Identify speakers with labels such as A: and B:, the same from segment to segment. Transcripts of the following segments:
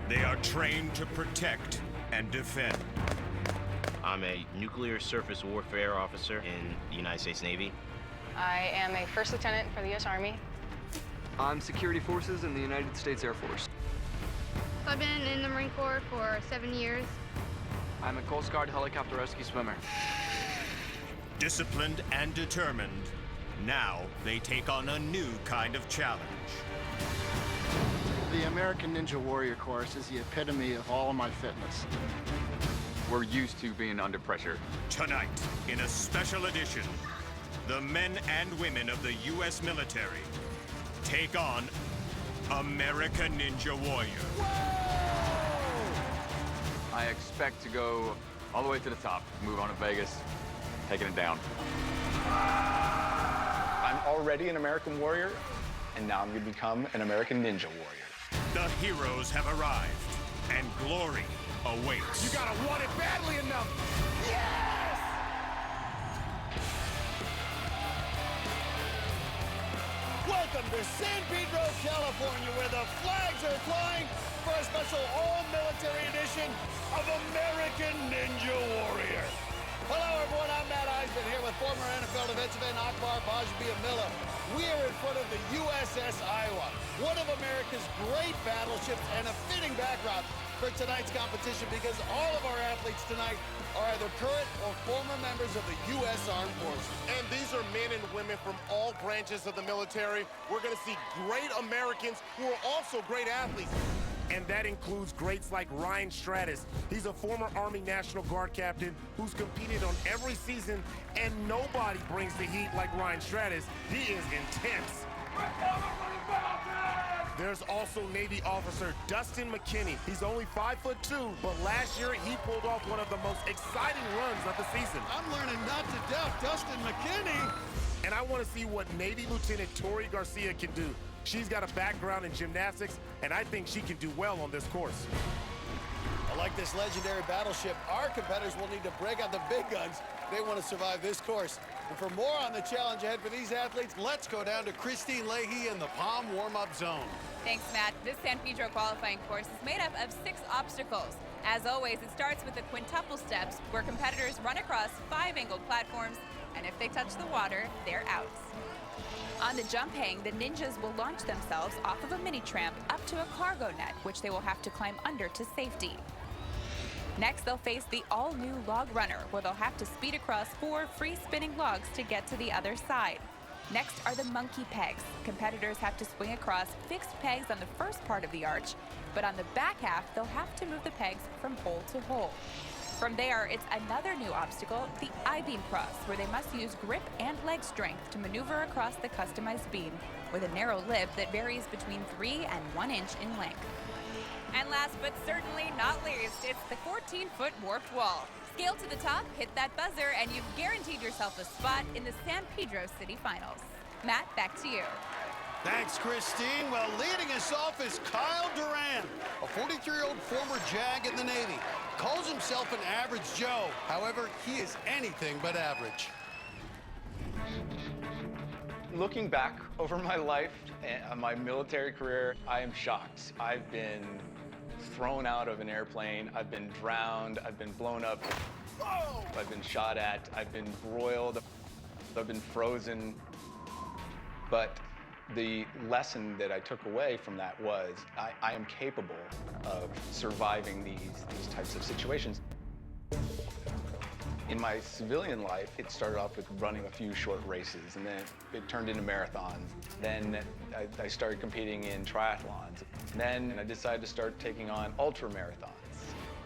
A: They are trained to protect and defend.
B: I'm a nuclear surface warfare officer in the United States Navy.
C: I am a first lieutenant for the U.S. Army.
D: I'm security forces in the United States Air Force.
E: I've been in the Marine Corps for 7 years.
D: I'm a Coast Guard helicopter rescue swimmer.
A: Disciplined and determined, now they take on a new kind of challenge.
F: The American Ninja Warrior course is the epitome of all of my fitness.
G: We're used to being under pressure.
A: Tonight, in a special edition, the men and women of the U.S. military take on American Ninja Warrior.
G: I expect to go all the way to the top, move on to Vegas, taking it down.
H: I'm already an American warrior, and now I'm going to become an American Ninja Warrior.
A: The heroes have arrived, and glory awaits.
I: You gotta want it badly enough. Yes! Welcome to San Pedro, California, where the flags are flying for a special all-military edition of American Ninja Warrior. Hello, everyone. I'm Matt Eisman here with former NFL defensive end Akbar Bajabiamila. We are in front of the USS Iowa, one of America's great battleships and a fitting backdrop for tonight's competition because all of our athletes tonight are either current or former members of the U.S. Armed Forces.
J: And these are men and women from all branches of the military. We're going to see great Americans who are also great athletes. And that includes greats like Ryan Stratis. He's a former Army National Guard captain who's competed on every season, and nobody brings the heat like Ryan Stratis. He is intense. There's also Navy officer Dustin McKinney. He's only 5'2", but last year he pulled off one of the most exciting runs of the season.
I: I'm learning not to doubt Dustin McKinney.
J: And I want to see what Navy Lieutenant Tori Garcia can do. She's got a background in gymnastics, and I think she can do well on this course.
I: Like this legendary battleship, our competitors will need to break out the big guns. They want to survive this course. And for more on the challenge ahead for these athletes, let's go down to Christine Leahy in the Palm warm-up zone.
K: Thanks, Matt. This San Pedro qualifying course is made up of 6 obstacles. As always, it starts with the quintuple steps, where competitors run across 5 angled platforms, and if they touch the water, they're out. On the jump hang, the ninjas will launch themselves off of a mini tramp up to a cargo net, which they will have to climb under to safety. Next, they'll face the all-new log runner, where they'll have to speed across 4 free-spinning logs to get to the other side. Next are the monkey pegs. Competitors have to swing across fixed pegs on the first part of the arch, but on the back half, they'll have to move the pegs from hole to hole. From there, it's another new obstacle, the I-beam cross, where they must use grip and leg strength to maneuver across the customized beam, with a narrow lip that varies between 3 and 1 inch in length. And last but certainly not least, it's the 14-foot warped wall. Scale to the top, hit that buzzer, and you've guaranteed yourself a spot in the San Pedro City Finals. Matt, back to you.
I: Thanks, Christine. Well, leading us off is Kyle Duran, a 43-year-old former JAG in the Navy. Calls himself an average Joe. However, he is anything but average.
H: Looking back over my life and my military career, I am shocked. I've been thrown out of an airplane. I've been drowned. I've been blown up. Whoa! I've been shot at. I've been broiled. I've been frozen. But the lesson that I took away from that was I am capable of surviving these types of situations. In my civilian life, it started off with running a few short races, and then it turned into marathons. Then I started competing in triathlons. Then I decided to start taking on ultra marathons.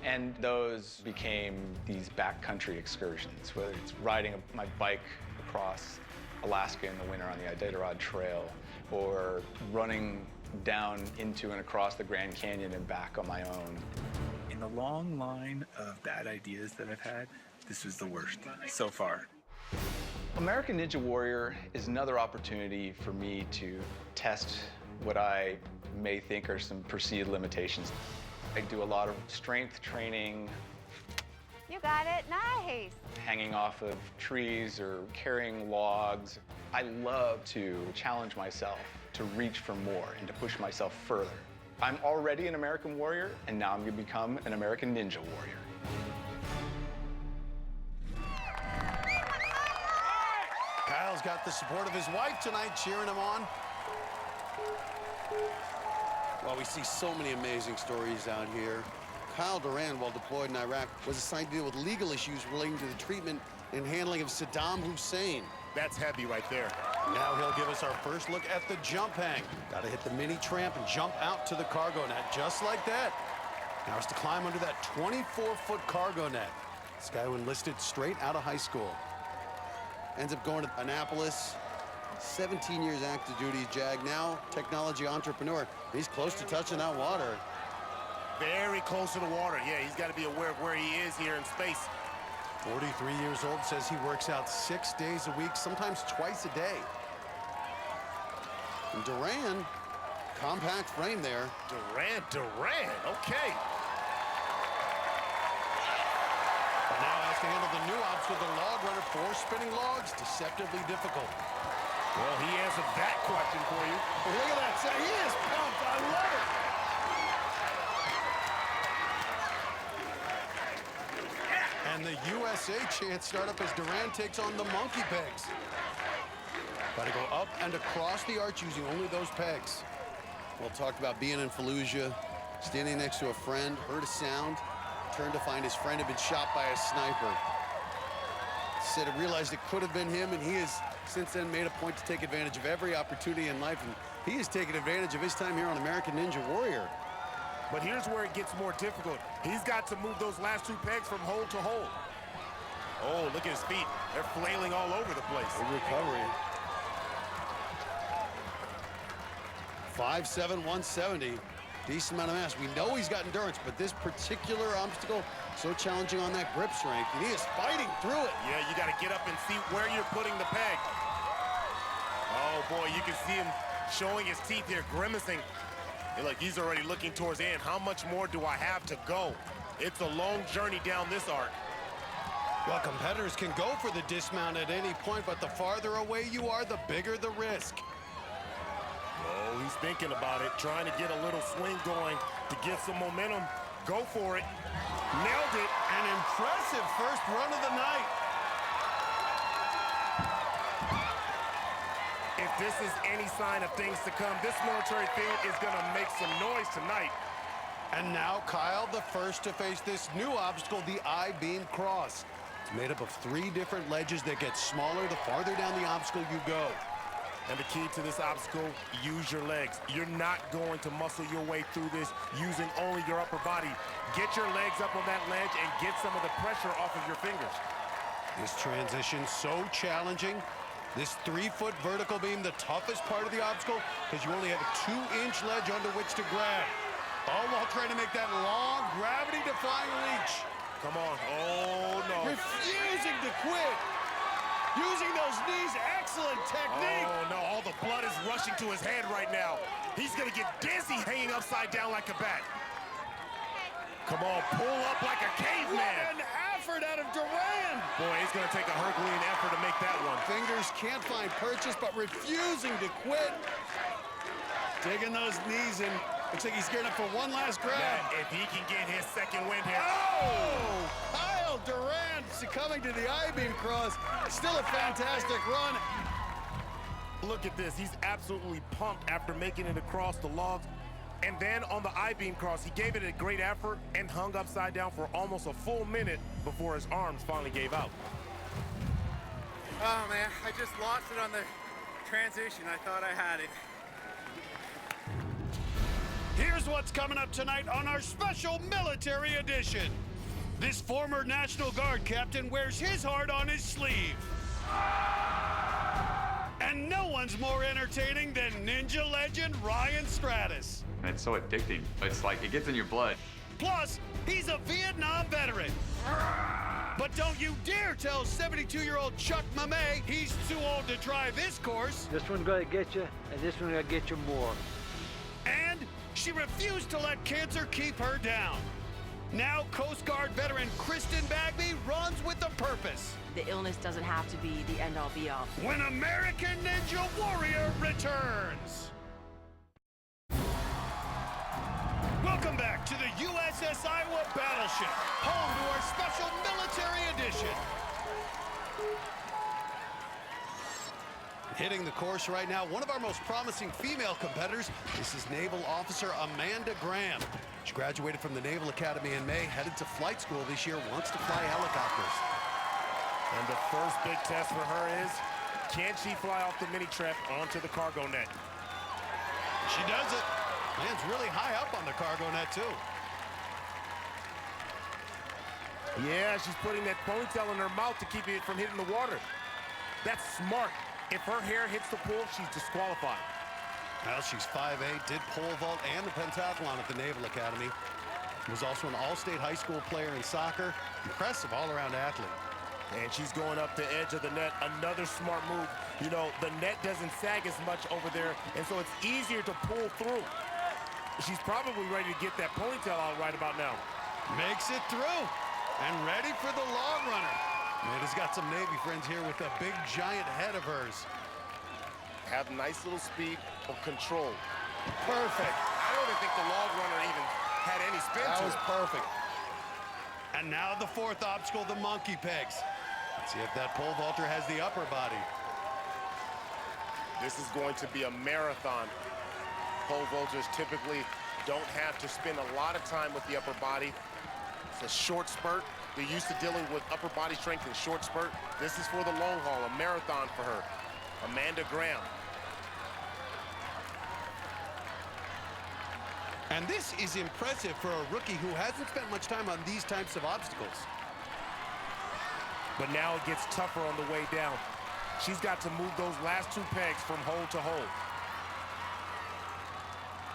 H: And those became these backcountry excursions, whether it's riding my bike across Alaska in the winter on the Iditarod Trail, or running down into and across the Grand Canyon and back on my own.
L: In the long line of bad ideas that I've had, this was the worst so far.
H: American Ninja Warrior is another opportunity for me to test what I may think are some perceived limitations. I do a lot of strength training.
E: You got it. Nice.
H: Hanging off of trees or carrying logs. I love to challenge myself to reach for more and to push myself further. I'm already an American warrior, and now I'm going to become an American Ninja Warrior.
I: Kyle's got the support of his wife tonight cheering him on. Well, we see so many amazing stories out here. Kyle Duran, while deployed in Iraq, was assigned to deal with legal issues relating to the treatment and handling of Saddam Hussein.
J: That's heavy right there.
I: Now he'll give us our first look at the jump hang. Got to hit the mini tramp and jump out to the cargo net, just like that. Now it's to climb under that 24-foot cargo net. This guy who enlisted straight out of high school. Ends up going to Annapolis. 17 years active duty, Jag. Now technology entrepreneur. He's close to touching that water.
J: Very close to the water. Yeah, he's got to be aware of where he is here in space.
I: 43 years old, says he works out 6 days a week, sometimes twice a day. And Duran, compact frame there.
J: Duran, okay.
I: But now has to handle the new ops with the log runner. 4 spinning logs, deceptively difficult.
J: Well, he answered that question for you.
I: Look at that, he is pumped, I love it. And the USA chants start up as Duran takes on the monkey pegs. Got to go up and across the arch using only those pegs. Well, talked about being in Fallujah, standing next to a friend, heard a sound, turned to find his friend had been shot by a sniper. Said he realized it could have been him, and he has since then made a point to take advantage of every opportunity in life, and he has taken advantage of his time here on American Ninja Warrior.
J: But here's where it gets more difficult. He's got to move those last 2 pegs from hole to hole. Oh, look at his feet. They're flailing all over the place.
I: Good recovery. 5'7", 170. Decent amount of mass. We know he's got endurance, but this particular obstacle, so challenging on that grip strength, and he is fighting through it.
J: Yeah, you got to get up and see where you're putting the peg. Oh, boy, you can see him showing his teeth here, grimacing. Hey, look, he's already looking towards the end. How much more do I have to go? It's a long journey down this arc.
I: Well, competitors can go for the dismount at any point, but the farther away you are, the bigger the risk.
J: Oh, he's thinking about it, trying to get a little swing going to get some momentum. Go for it. Nailed it.
I: An impressive first run of the night.
J: If this is any sign of things to come, this military field is going to make some noise tonight.
I: And now Kyle, the first to face this new obstacle, the I-beam cross. It's made up of 3 different ledges that get smaller the farther down the obstacle you go.
J: And the key to this obstacle, use your legs. You're not going to muscle your way through this using only your upper body. Get your legs up on that ledge and get some of the pressure off of your fingers.
I: This transition so challenging. This 3-foot vertical beam, the toughest part of the obstacle, because you only have a 2-inch ledge under which to grab. All while trying to make that long, gravity-defying reach.
J: Come on. Oh, no.
I: Refusing to quit. Using those knees, excellent technique.
J: Oh, no, all the blood is rushing to his head right now. He's going to get dizzy hanging upside down like a bat. Come on, pull up like a caveman.
I: What an effort out of Duran.
J: Boy, it's going to take a Herculean effort to make that one.
I: Fingers can't find purchase, but refusing to quit. Digging those knees in. Looks like he's gearing up for one last grab.
J: Yeah, if he can get his second win here.
I: Oh! Kyle Duran succumbing to the I-beam cross. Still a fantastic run.
J: Look at this. He's absolutely pumped after making it across the logs. And then on the I-beam cross, he gave it a great effort and hung upside down for almost a full minute before his arms finally gave out.
M: Oh, man, I just lost it on the transition. I thought I had it.
I: Here's what's coming up tonight on our special military edition. This former National Guard captain wears his heart on his sleeve. And no one's more entertaining than Ninja legend Ryan Stratus.
G: And it's so addicting. It's like it gets in your blood.
I: Plus, he's a Vietnam veteran. But don't you dare tell 72-year-old Chuck Mamay he's too old to drive this course.
N: This one's gonna get you, and this one's gonna get you more.
I: And she refused to let cancer keep her down. Now Coast Guard veteran Kristen Bagby runs with a purpose.
O: The illness doesn't have to be the end-all be-all.
I: When American Ninja Warrior returns. Welcome back to the USS Iowa Battleship, home to our special military edition.
P: Hitting the course right now, one of our most promising female competitors. This is Naval Officer Amanda Graham. She graduated from the Naval Academy in May, headed to flight school this year, wants to fly helicopters.
J: And the first big test for her is, can she fly off the mini-trap onto the cargo net?
P: She does it. Lands really high up on the cargo net, too.
J: Yeah, she's putting that ponytail in her mouth to keep it from hitting the water. That's smart. If her hair hits the pool, she's disqualified.
P: Well, she's 5'8", did pole vault and the pentathlon at the Naval Academy. Was also an all-state high school player in soccer. Impressive all-around athlete.
J: And she's going up the edge of the net. Another smart move. You know, the net doesn't sag as much over there, and so it's easier to pull through. She's probably ready to get that ponytail out right about now.
P: Makes it through, and ready for the long runner. Amanda's got some Navy friends here with a big, giant head of hers.
J: Have nice little speed or control.
P: Perfect.
J: I don't even think the log runner even had any spin to it.
P: That was perfect. And now the fourth obstacle, the monkey pegs. Let's see if that pole vaulter has the upper body.
J: This is going to be a marathon. Pole vaulters typically don't have to spend a lot of time with the upper body. It's a short spurt. They're used to dealing with upper body strength in short spurt. This is for the long haul, a marathon for her. Amanda Graham.
P: And this is impressive for a rookie who hasn't spent much time on these types of obstacles.
J: But now it gets tougher on the way down. She's got to move those last two pegs from hole to hole.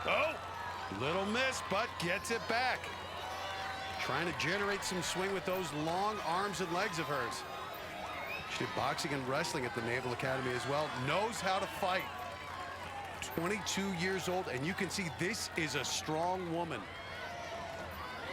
P: Oh, little miss, but gets it back. Trying to generate some swing with those long arms and legs of hers. She did boxing and wrestling at the Naval Academy as well. Knows how to fight. 22 years old, and you can see this is a strong woman.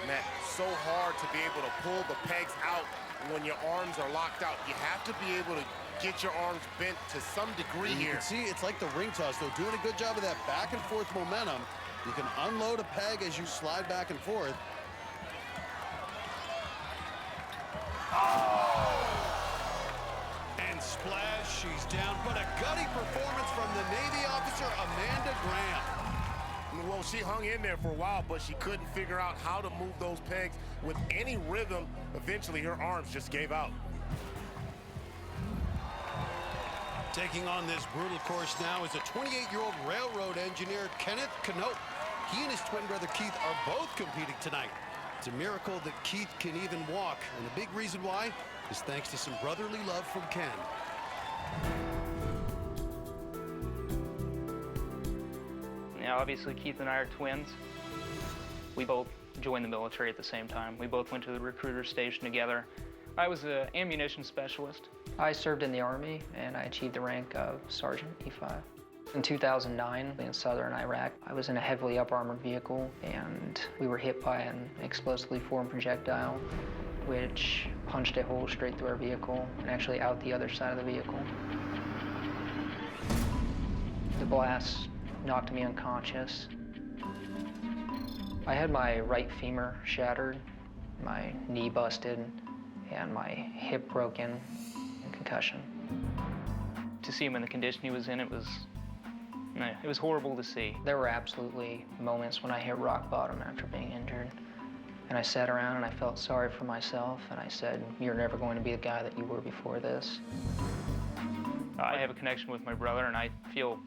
J: Matt, so hard to be able to pull the pegs out when your arms are locked out. You have to be able to get your arms bent to some degree
P: here. You can see it's like the ring toss, though, doing a good job of that back and forth momentum. You can unload a peg as you slide back and forth. And splash, she's down, but a gutty performance from the Navy officer, Amanda Graham.
J: Well, she hung in there for a while, but she couldn't figure out how to move those pegs with any rhythm. Eventually, her arms just gave out.
P: Taking on this brutal course now is a 28-year-old railroad engineer, Kenneth Knope. He and his twin brother Keith are both competing tonight. It's a miracle that Keith can even walk, and the big reason why is thanks to some brotherly love from Ken.
Q: Yeah, obviously Keith and I are twins. We both joined the military at the same time. We both went to the recruiter station together. I was an ammunition specialist.
R: I served in the Army, and I achieved the rank of Sergeant E5. In 2009, in southern Iraq, I was in a heavily up-armored vehicle, and we were hit by an explosively formed projectile, which punched a hole straight through our vehicle and actually out the other side of the vehicle. The blast knocked me unconscious. I had my right femur shattered, my knee busted, and my hip broken, and concussion.
Q: To see him in the condition he was in, it was horrible to see.
R: There were absolutely moments when I hit rock bottom after being injured. And I sat around and I felt sorry for myself, and I said, you're never going to be the guy that you were before this.
Q: I have a connection with my brother, and I feel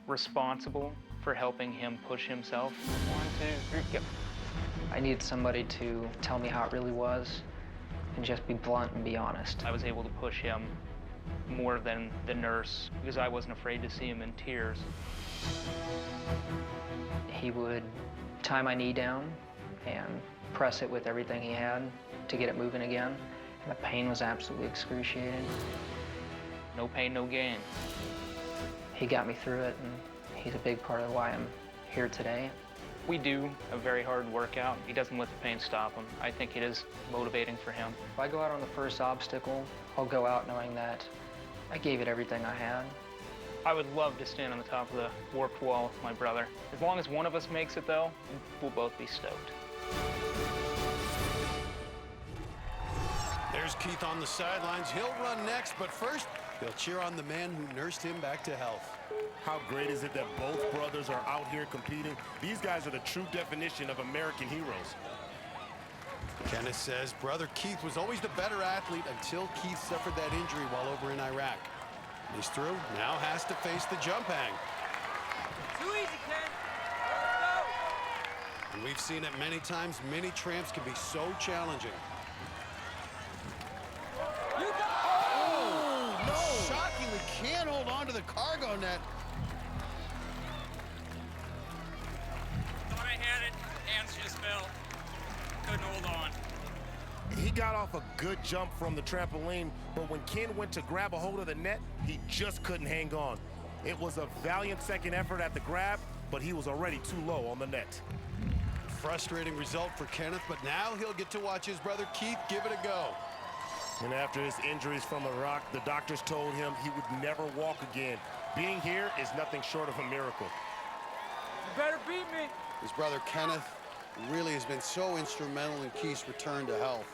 Q: responsible for helping him push himself. 1, 2, 3, go.
R: I needed somebody to tell me how it really was and just be blunt and be honest.
Q: I was able to push him more than the nurse because I wasn't afraid to see him in tears.
R: He would tie my knee down and press it with everything he had to get it moving again. And the pain was absolutely excruciating.
Q: No pain, no gain.
R: He got me through it, and he's a big part of why I'm here today.
Q: We do a very hard workout. He doesn't let the pain stop him. I think it is motivating for him.
R: If I go out on the first obstacle, I'll go out knowing that I gave it everything I had,
Q: I would love to stand on the top of the warped wall with my brother. As long as one of us makes it, though, we'll both be stoked.
P: There's Keith on the sidelines. He'll run next, but first, he'll cheer on the man who nursed him back to health.
J: How great is it that both brothers are out here competing? These guys are the true definition of American heroes.
P: Kenneth says brother Keith was always the better athlete until Keith suffered that injury while over in Iraq. He's through, now has to face the jump hang.
M: Too easy, Ken. Let's go.
P: And we've seen it many times. Mini tramps can be so challenging.
I: Oh, no! Shockingly can't hold on to the cargo net.
M: Thought I had it. Hands just fell. Couldn't hold on.
J: He got off a good jump from the trampoline, but when Ken went to grab a hold of the net, he just couldn't hang on. It was a valiant second effort at the grab, but he was already too low on the net.
P: Frustrating result for Kenneth, but now he'll get to watch his brother Keith give it a go.
J: And after his injuries from Iraq, the doctors told him he would never walk again. Being here is nothing short of a miracle.
M: You better beat me.
P: His brother Kenneth really has been so instrumental in Keith's return to health.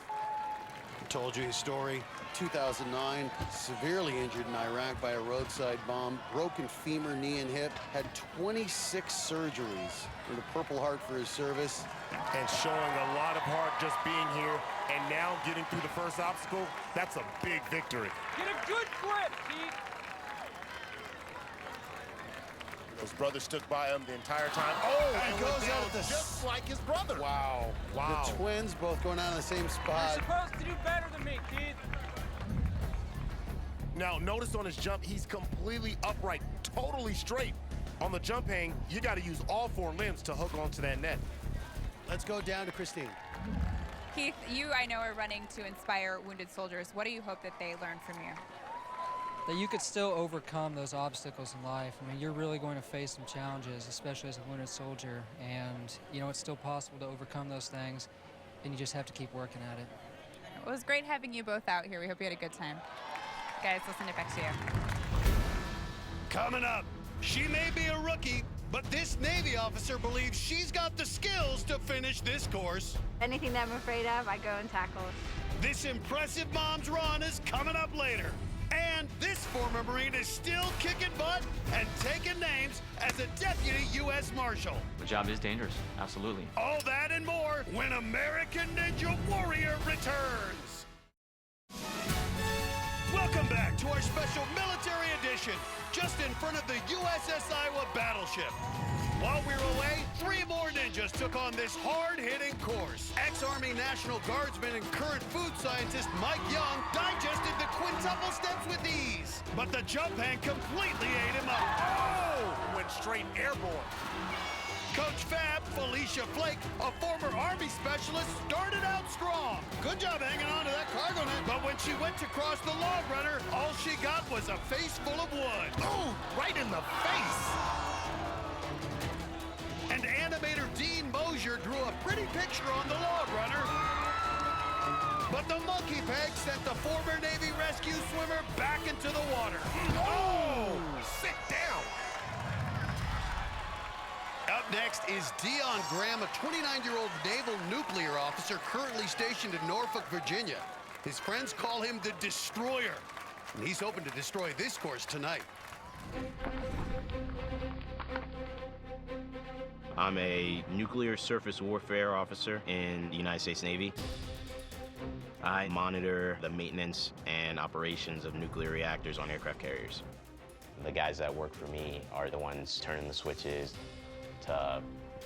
P: I told you his story. 2009, severely injured in Iraq by a roadside bomb, broken femur, knee, and hip, had 26 surgeries, earned a Purple Heart for his service.
J: And showing a lot of heart just being here, and now getting through the first obstacle, that's a big victory.
M: Get a good grip, Keith.
J: His brother stuck by him the entire time. Oh,
I: and
J: goes
I: goes
J: out
I: out
J: just like his brother.
P: Wow.
J: Wow.
P: The twins both going out in the same spot.
M: You're supposed to do better than me, Keith.
J: Now, notice on his jump, he's completely upright, totally straight. On the jump hang, you got to use all four limbs to hook onto that net.
P: Let's go down to Christine.
K: Keith, you, I know, are running to inspire wounded soldiers. What do you hope that they learn from you?
R: That you could still overcome those obstacles in life. I mean, you're really going to face some challenges, especially as a wounded soldier, and you know it's still possible to overcome those things, and you just have to keep working at it.
K: It was great having you both out here. We hope you had a good time. Guys, we'll send it back to you.
P: Coming up, she may be a rookie, but this Navy officer believes she's got the skills to finish this course.
E: Anything that I'm afraid of, I go and tackle.
P: This impressive mom's run is coming up later. And this former Marine is still kicking butt and taking names as a Deputy U.S. Marshal.
B: The job is dangerous, absolutely.
P: All that and more when American Ninja Warrior returns. Welcome back to our special military edition, just in front of the USS Iowa battleship. While we were away, 3 more ninjas took on this hard-hitting course. Ex-Army National Guardsman and current food scientist Mike Young digested the quintuple steps with ease, but the jump hang completely ate him up.
J: Oh! Went straight airborne.
P: Coach Fab, Felicia Flake, a former Army specialist, started out strong. Good job hanging on to that cargo net. But when she went to cross the log runner, all she got was a face full of wood.
J: Oh, right in the face.
P: And animator Dean Mosier drew a pretty picture on the log runner. But the monkey peg sent the former Navy rescue swimmer back into the water.
J: Oh, sit down.
P: Up next is Dion Graham, a 29-year-old naval nuclear officer currently stationed in Norfolk, Virginia. His friends call him the Destroyer, and he's hoping to destroy this course tonight.
B: I'm a nuclear surface warfare officer in the United States Navy. I monitor the maintenance and operations of nuclear reactors on aircraft carriers. The guys that work for me are the ones turning the switches to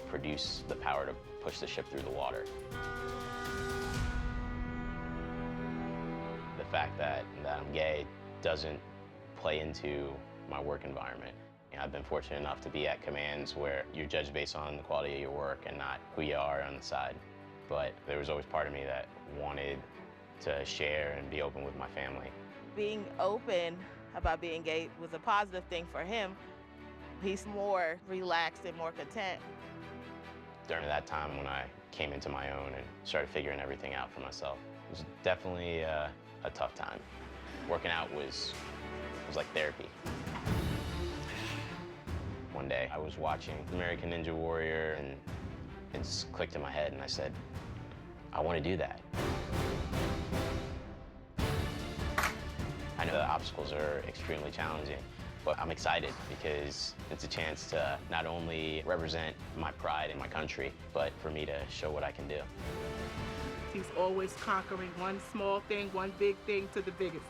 B: produce the power to push the ship through the water. The fact that I'm gay doesn't play into my work environment. I've been fortunate enough to be at commands where you're judged based on the quality of your work and not who you are on the side. But there was always part of me that wanted to share and be open with my family.
S: Being open about being gay was a positive thing for him. He's more relaxed and more content.
B: During that time when I came into my own and started figuring everything out for myself, it was definitely a tough time. Working out was like therapy. day, I was watching American Ninja Warrior, and it just clicked in my head, and I said, I want to do that. I know the obstacles are extremely challenging, but I'm excited because it's a chance to not only represent my pride in my country, but for me to show what I can do.
T: He's always conquering one small thing, one big thing to the biggest.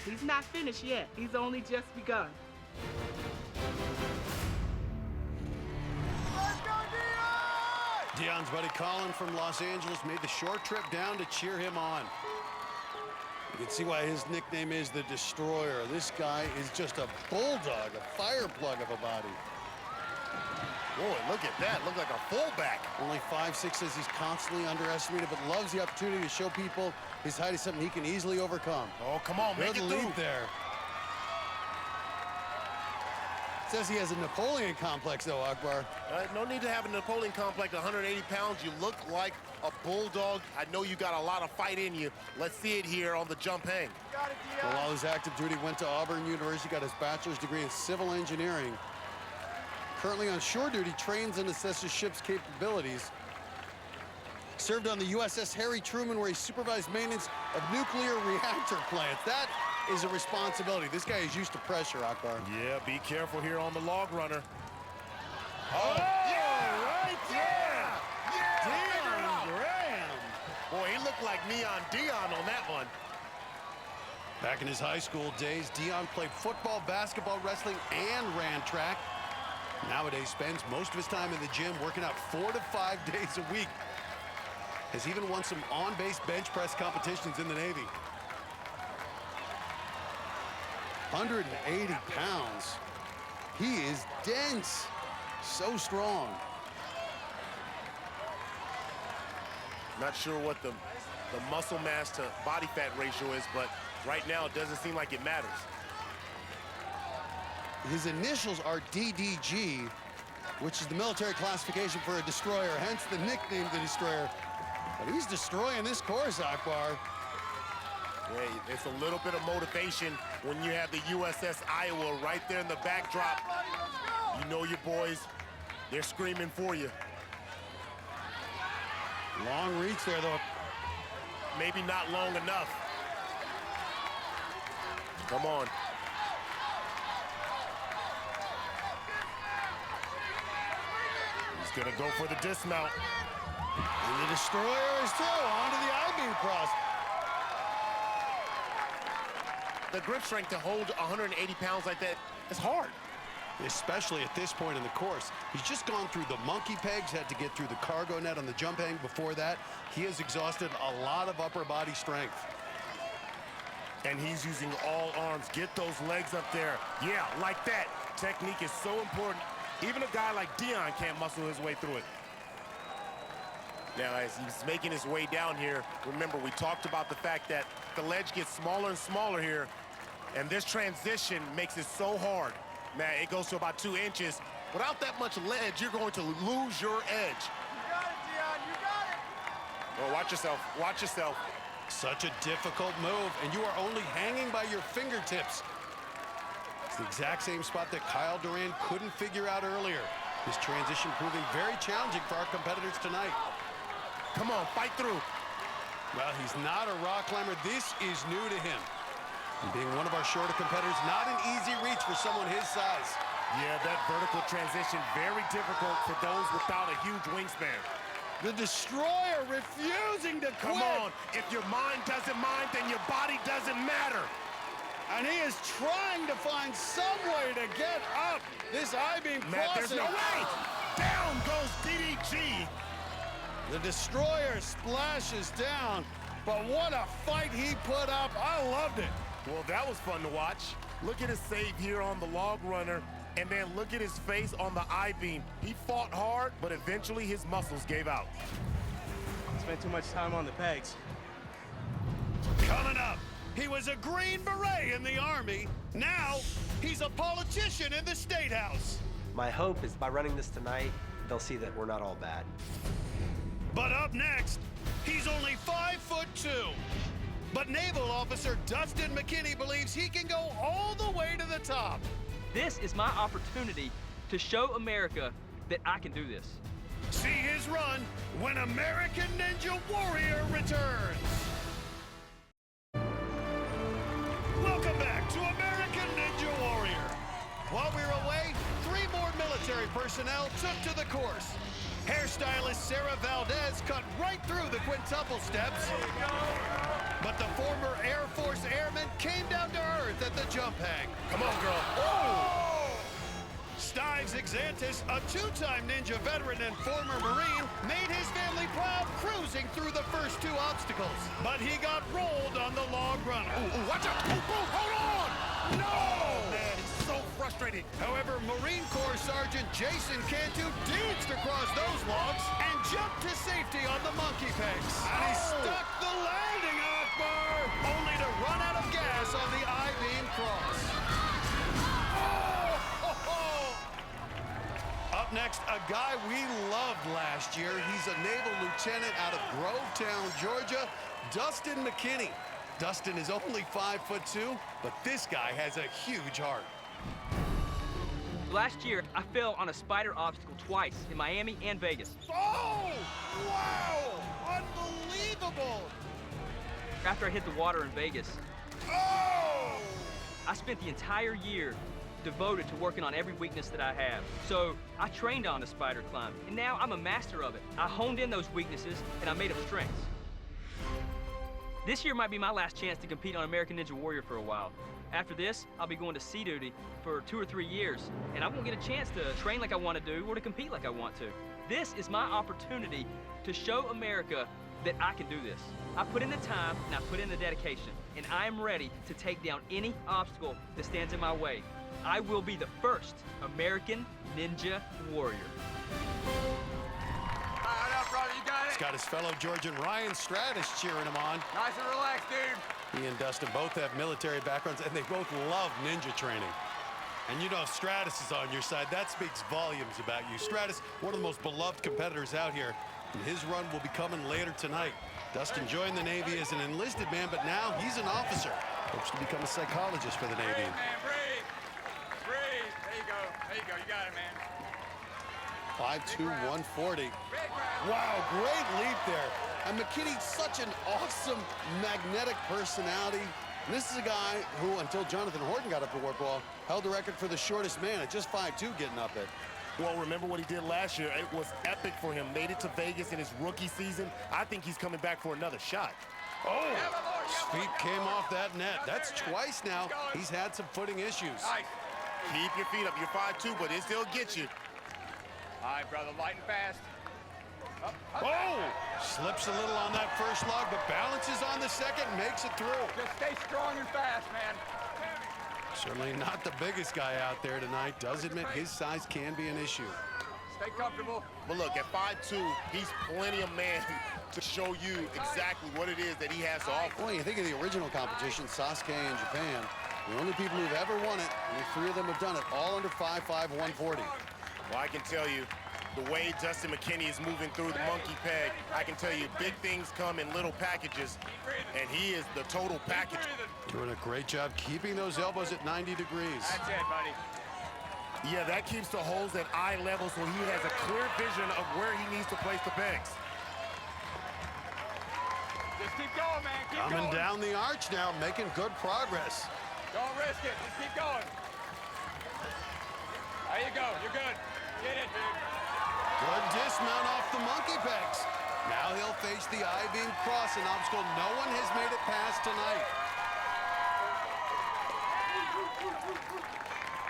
T: He's not finished yet. He's only just begun.
P: Deion's buddy Colin from Los Angeles made the short trip down to cheer him on. You can see why his nickname is the Destroyer. This guy is just a bulldog, a fire plug of a body.
J: Boy, look at that. Look like a fullback.
P: Only 5'6", says he's constantly underestimated, but loves the opportunity to show people his height is something he can easily overcome.
J: Oh, come on, make it
P: Good lead
J: through.
P: there. Says he has a Napoleon complex, though, Akbar.
J: No need to have a Napoleon complex, 180 pounds. You look like a bulldog. I know you got a lot of fight in you. Let's see it here on the jump hang.
P: Well, while his active duty, went to Auburn University, got his bachelor's degree in civil engineering. Currently on shore duty, trains and assesses ship's capabilities. Served on the USS Harry Truman, where he supervised maintenance of nuclear reactor plants. That is a responsibility. This guy is used to pressure, Akbar.
J: Yeah, be careful here on the log runner.
P: Oh,
J: yeah, right there. Yeah,
P: Deion Graham.
J: Boy, he looked like Neon Deion on that one.
P: Back in his high school days, Deion played football, basketball, wrestling, and ran track. Nowadays, spends most of his time in the gym working out 4 to 5 days a week. Has even won some on-base bench press competitions in the Navy. 180 pounds. He is dense, so strong.
J: Not sure what the muscle mass to body fat ratio is, but right now it doesn't seem like it matters.
P: His initials are DDG, which is the military classification for a destroyer, hence the nickname the Destroyer. But he's destroying this course, Akbar.
J: Yeah, it's a little bit of motivation when you have the USS Iowa right there in the backdrop. You know your boys, they're screaming for you.
P: Long reach there, though.
J: Maybe not long enough. Come on. He's gonna go for the dismount.
P: And the Destroyer is too, onto the I-beam cross.
J: The grip strength to hold 180 pounds like that is hard.
P: Especially at this point in the course. He's just gone through the monkey pegs, had to get through the cargo net on the jump hang. Before that, he has exhausted a lot of upper body strength.
J: And he's using all arms. Get those legs up there. Yeah, like that. Technique is so important. Even a guy like Deion can't muscle his way through it. Now, as he's making his way down here, remember, we talked about the fact that the ledge gets smaller and smaller here, and this transition makes it so hard. Man, it goes to about 2 inches. Without that much ledge, you're going to lose your edge.
I: You got it, Deion, you got it.
J: Well, watch yourself, watch yourself.
P: Such a difficult move, and you are only hanging by your fingertips. It's the exact same spot that Kyle Durant couldn't figure out earlier. This transition proving very challenging for our competitors tonight.
J: Come on, fight through.
P: Well, he's not a rock climber. This is new to him. And being one of our shorter competitors, not an easy reach for someone his size.
J: Yeah, that vertical transition, very difficult for those without a huge wingspan.
I: The Destroyer refusing to quit.
J: Come on, if your mind doesn't mind, then your body doesn't matter.
I: And he is trying to find some way to get up this I-beam crossing.
J: Matt, there's no way. Down goes DDG.
I: The Destroyer splashes down, but what a fight he put up. I loved it.
J: Well, that was fun to watch. Look at his save here on the log runner, and then look at his face on the I-beam. He fought hard, but eventually his muscles gave out.
U: Spent too much time on the pegs.
I: Coming up, he was a Green Beret in the Army. Now, he's a politician in the State House.
V: My hope is by running this tonight, they'll see that we're not all bad.
I: But up next, he's only 5'2". But Naval Officer Dustin McKinney believes he can go all the way to the top.
W: This is my opportunity
C: to show America that I can do this.
I: See his run when American Ninja Warrior returns. Welcome back to American Ninja Warrior. While we were away, 3 more military personnel took to the course. Hairstylist Sarah Valdez cut right through the quintuple steps. But the former Air Force airman came down to earth at the jump hang. Come on, girl. Oh! Stives Exantis, a 2-time Ninja veteran and former Marine, made his family proud cruising through the first 2 obstacles. But he got rolled on the log runner.
J: Ooh, watch out! Hold on! No! Oh, man, it's so frustrating.
I: However, Marine Corps Sergeant Jason Cantu danced across those logs and jumped to safety on the monkey pegs. And he stuck the landing, Akbar, only to run out of gas on the I-beam cross. Up next, a guy we loved last year. He's a naval lieutenant out of Grovetown, Georgia, Dustin McKinney. Dustin is only 5'2", but this guy has a huge heart.
C: Last year, I fell on a spider obstacle twice in Miami and Vegas.
I: Oh, wow, unbelievable.
C: After I hit the water in Vegas, I spent the entire year devoted to working on every weakness that I have. So I trained on the spider climb, and now I'm a master of it. I honed in those weaknesses, and I made them strengths. This year might be my last chance to compete on American Ninja Warrior for a while. After this, I'll be going to sea duty for 2 or 3 years, and I won't get a chance to train like I want to do or to compete like I want to. This is my opportunity to show America that I can do this. I put in the time, and I put in the dedication, and I am ready to take down any obstacle that stands in my way. I will be the first American Ninja Warrior.
P: He's got his fellow Georgian Ryan Stratus cheering him on.
G: Nice and relaxed, dude.
P: He and Dustin both have military backgrounds, and they both love ninja training. And you know, if Stratus is on your side, that speaks volumes about you. Stratus, one of the most beloved competitors out here, and his run will be coming later tonight. Dustin joined the Navy as an enlisted man, but now he's an officer. Hopes to become a psychologist for the Navy.
G: Breathe, man, breathe. Breathe. There you go. There you go. You got it, man.
P: 5'2", 140. Wow, great leap there. And McKinney's such an awesome, magnetic personality. And this is a guy who, until Jonathan Horton got up the warp wall, held the record for the shortest man at just 5'2", getting up it.
J: Well, remember what he did last year. It was epic for him. Made it to Vegas in his rookie season. I think he's coming back for another shot.
P: Oh, his feet came off that net. That's twice now. He's had some footing issues.
J: Keep your feet up. You're 5'2", but it still gets you.
G: All right, brother, light and fast.
P: Oh! Slips a little on that first log, but balances on the second, makes it through.
G: Just stay strong and fast, man.
P: Certainly not the biggest guy out there tonight. Does admit his size can be an issue.
G: Stay comfortable.
J: But look, at 5'2", he's plenty of man to show you exactly what it is that he has to offer.
P: Well, you think of the original competition, Sasuke in Japan. The only people who've ever won it, only 3 of them have done it, all under 5'5", 140.
J: Well, I can tell you, the way Dustin McKinney is moving through the monkey peg, I can tell you big things come in little packages, and he is the total package.
P: Doing a great job keeping those elbows at 90 degrees.
G: That's it, buddy.
J: Yeah, that keeps the holes at eye level, so he has a clear vision of where he needs to place the pegs.
G: Just keep going, man. Keep
P: Coming
G: going.
P: down the arch now, making good progress.
G: Don't risk it. Just keep going. There you go. You're good. Get it, dude.
P: Good dismount off the monkey pegs. Now he'll face the I-beam cross, an obstacle no one has made it past tonight.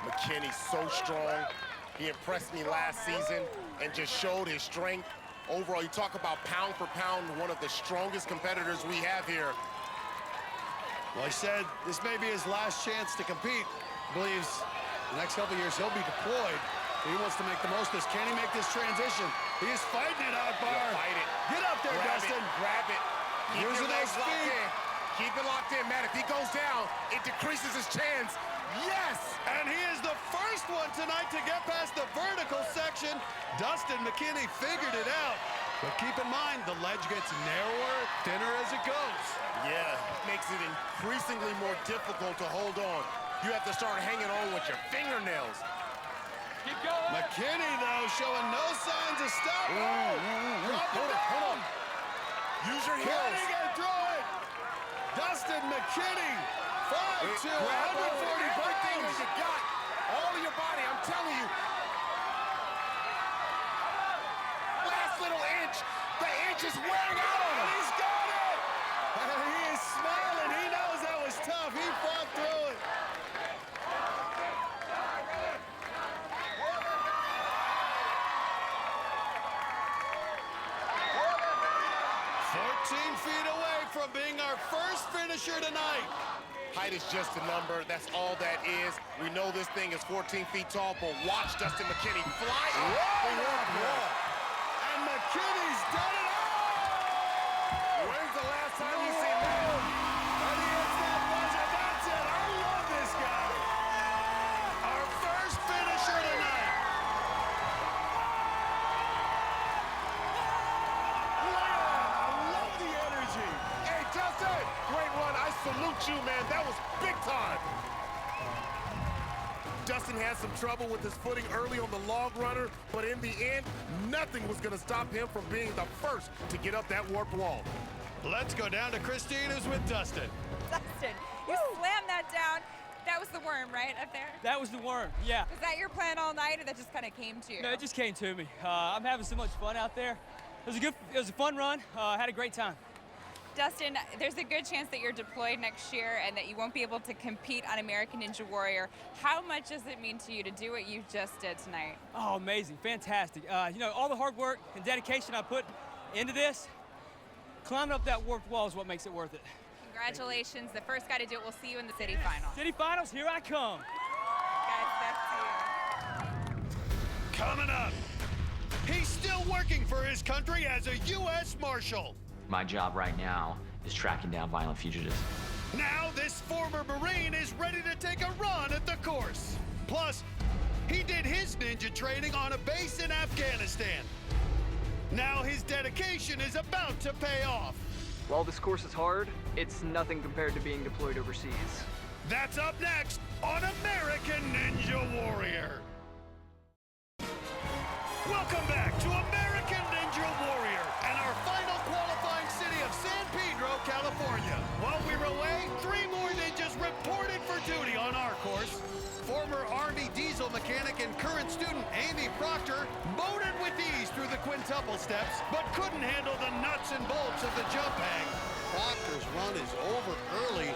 J: McKinney's so strong. He impressed me last season and just showed his strength. Overall, you talk about pound for pound, one of the strongest competitors we have here.
P: Well, he said this may be his last chance to compete. Believes the next couple of years he'll be deployed. He wants to make the most of this. Can he make this transition? He is fighting it out, Bar.
J: Fight it.
P: Get up there,
J: Grab
P: Dustin.
J: Grab it. Keep
P: Using
J: your legs
P: those
J: locked
P: feet.
J: in. Keep it locked in, man. If he goes down, it decreases his chance. Yes!
I: And he is the first one tonight to get past the vertical section. Dustin McKinney figured it out.
P: But keep in mind, the ledge gets narrower, thinner as it goes.
J: Yeah, it makes it increasingly more difficult to hold on. You have to start hanging on with your fingernails.
C: Keep going.
P: McKinney, though, showing no signs of stopping. Drop it down.
J: Use your heels.
P: Cutting and throwing. Dustin McKinney, 5'2", 140
J: everything
P: pounds.
J: you got. All of your body, I'm telling you. Last little inch. The inch is wearing out on him.
P: He's got it. And he is smiling. He knows that was tough. He fought through it. Feet away from being our first finisher tonight.
J: Height is just a number. That's all that is. We know this thing is 14 feet tall, but watch Dustin McKinney fly off the wall.
P: And McKinney's done it all.
J: When's the last time you seen that?
P: And he hits that buzzer. That's it. I love this guy. Our first finisher tonight.
J: Hey, Justin! Great run. I salute you, man. That was big time. Dustin had some trouble with his footing early on the log runner, but in the end, nothing was going to stop him from being the first to get up that warped wall.
P: Let's go down to Christine, who's with Dustin.
K: Dustin, you slammed that down. That was the worm, right, up there?
C: That was the worm, yeah.
K: Was that your plan all night, or that just kind of came to you?
C: No, it just came to me. I'm having so much fun out there. It was a fun run. Had a great time.
K: Dustin, there's a good chance that you're deployed next year and that you won't be able to compete on American Ninja Warrior. How much does it mean to you to do what you just did tonight?
C: Oh, amazing, fantastic. You know, all the hard work and dedication I put into this, climbing up that warped wall is what makes it worth it.
K: Congratulations, the first guy to do it. We'll see you in the city finals.
C: City finals, here I come.
K: Guys, back to you.
P: Coming up, he's still working for his country as a U.S. Marshal.
D: My job right now is tracking down violent fugitives.
P: Now this former Marine is ready to take a run at the course. Plus, he did his ninja training on a base in Afghanistan. Now his dedication is about to pay off.
F: While this course is hard, it's nothing compared to being deployed overseas.
P: That's up next on American Ninja Warrior. Welcome back to American Ninja Warrior and our final qualifying city of San Pedro, California. While we were away, 3 more ninjas reported for duty on our course. Former Army diesel mechanic and current student Amy Proctor motored with ease through the quintuple steps, but couldn't handle the nuts and bolts of the jump hang. Proctor's run is over early.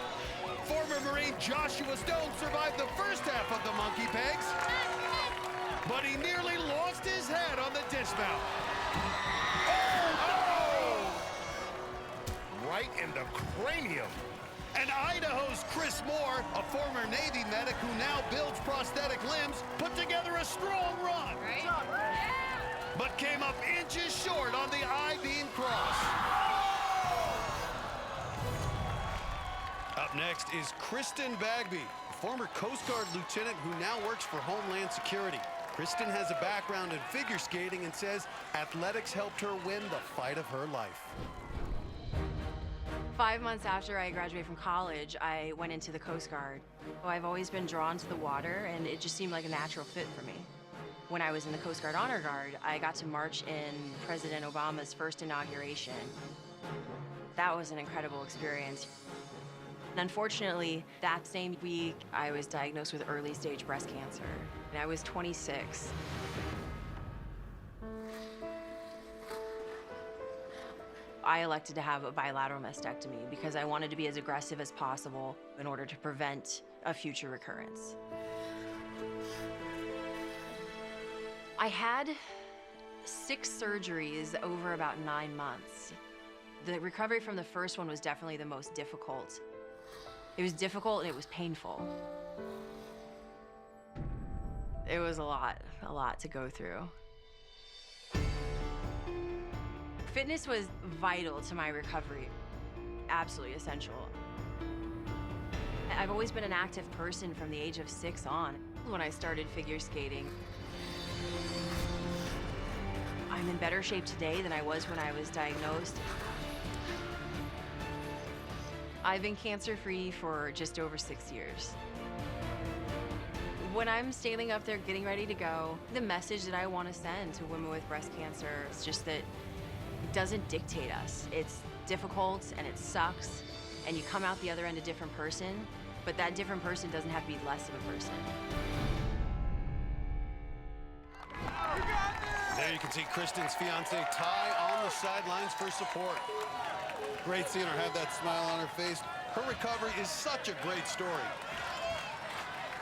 P: Former Marine Joshua Stone survived the first half of the monkey pegs, but he nearly lost his head on the dismount. Oh!
J: Right in the cranium.
P: And Idaho's Chris Moore, a former Navy medic who now builds prosthetic limbs, put together a strong run.
K: Right?
P: But came up inches short on the I-beam cross. Up next is Kristen Bagby, a former Coast Guard lieutenant who now works for Homeland Security. Kristen has a background in figure skating and says athletics helped her win the fight of her life.
O: 5 months after I graduated from college, I went into the Coast Guard. I've always been drawn to the water, and it just seemed like a natural fit for me. When I was in the Coast Guard Honor Guard, I got to march in President Obama's first inauguration. That was an incredible experience. And unfortunately, that same week, I was diagnosed with early-stage breast cancer, and I was 26. I elected to have a bilateral mastectomy because I wanted to be as aggressive as possible in order to prevent a future recurrence. I had 6 surgeries over about 9 months. The recovery from the first one was definitely the most difficult. It was difficult and it was painful. It was a lot to go through. Fitness was vital to my recovery, absolutely essential. I've always been an active person from the age of 6 on. When I started figure skating, I'm in better shape today than I was when I was diagnosed. I've been cancer-free for just over 6 years. When I'm standing up there getting ready to go, the message that I want to send to women with breast cancer is just that it doesn't dictate us. It's difficult and it sucks, and you come out the other end a different person, but that different person doesn't have to be less of a person.
P: There you can see Kristen's fiance Ty on the sidelines for support. Great seeing her have that smile on her face. Her recovery is such a great story.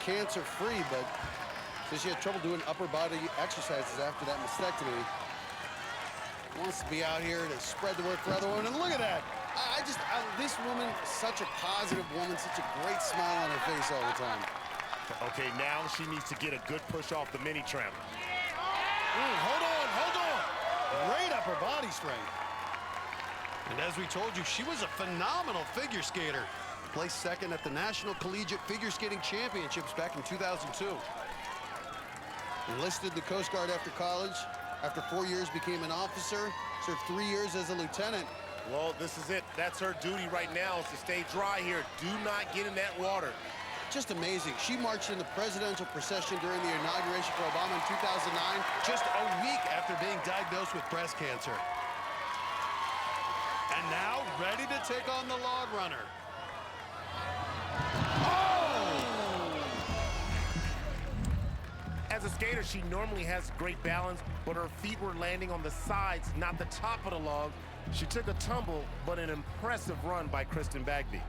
P: Cancer-free, but says she had trouble doing upper body exercises after that mastectomy. Wants to be out here to spread the word for other women, and look at that. This woman, such a positive woman, such a great smile on her face all the time.
J: Okay, now she needs to get a good push off the mini tramp. Hold on.
P: Great upper body strength. And as we told you, she was a phenomenal figure skater. Placed second at the National Collegiate Figure Skating Championships back in 2002. Enlisted the Coast Guard after college. After 4 years, became an officer. Served 3 years as a lieutenant.
J: Well, this is it. That's her duty right now, is to stay dry here. Do not get in that water.
P: Just amazing. She marched in the presidential procession during the inauguration for Obama in 2009, just a week after being diagnosed with breast cancer. And now, ready to take on the log runner.
J: As a skater, she normally has great balance, but her feet were landing on the sides, not the top of the log. She took a tumble, but an impressive run by Kristen Bagby.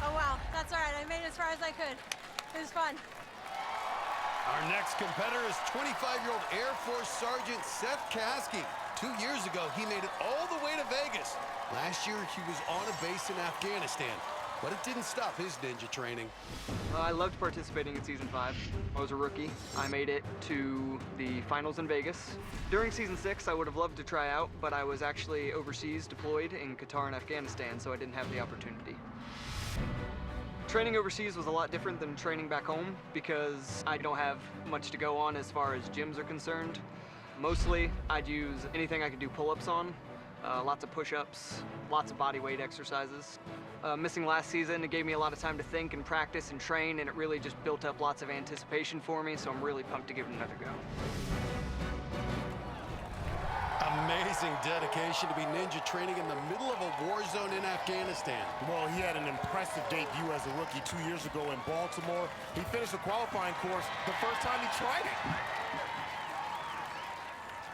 A: Oh, wow. That's all right. I made it as far as I could. It was fun.
P: Our next competitor is 25-year-old Air Force Sergeant Seth Caskey. 2 years ago, he made it all the way to Vegas. Last year, he was on a base in Afghanistan, but it didn't stop his ninja training.
F: I loved participating in Season 5. I was a rookie. I made it to the finals in Vegas. During Season 6, I would have loved to try out, but I was actually overseas deployed in Qatar and Afghanistan, so I didn't have the opportunity. Training overseas was a lot different than training back home because I don't have much to go on as far as gyms are concerned. Mostly, I'd use anything I could do pull-ups on, lots of push-ups, lots of body weight exercises. Missing last season, it gave me a lot of time to think and practice and train, and it really just built up lots of anticipation for me, so I'm really pumped to give it another go.
P: Amazing dedication to be ninja training in the middle of a war zone in Afghanistan.
J: Well, he had an impressive debut as a rookie 2 years ago in Baltimore. He finished the qualifying course the first time he tried it.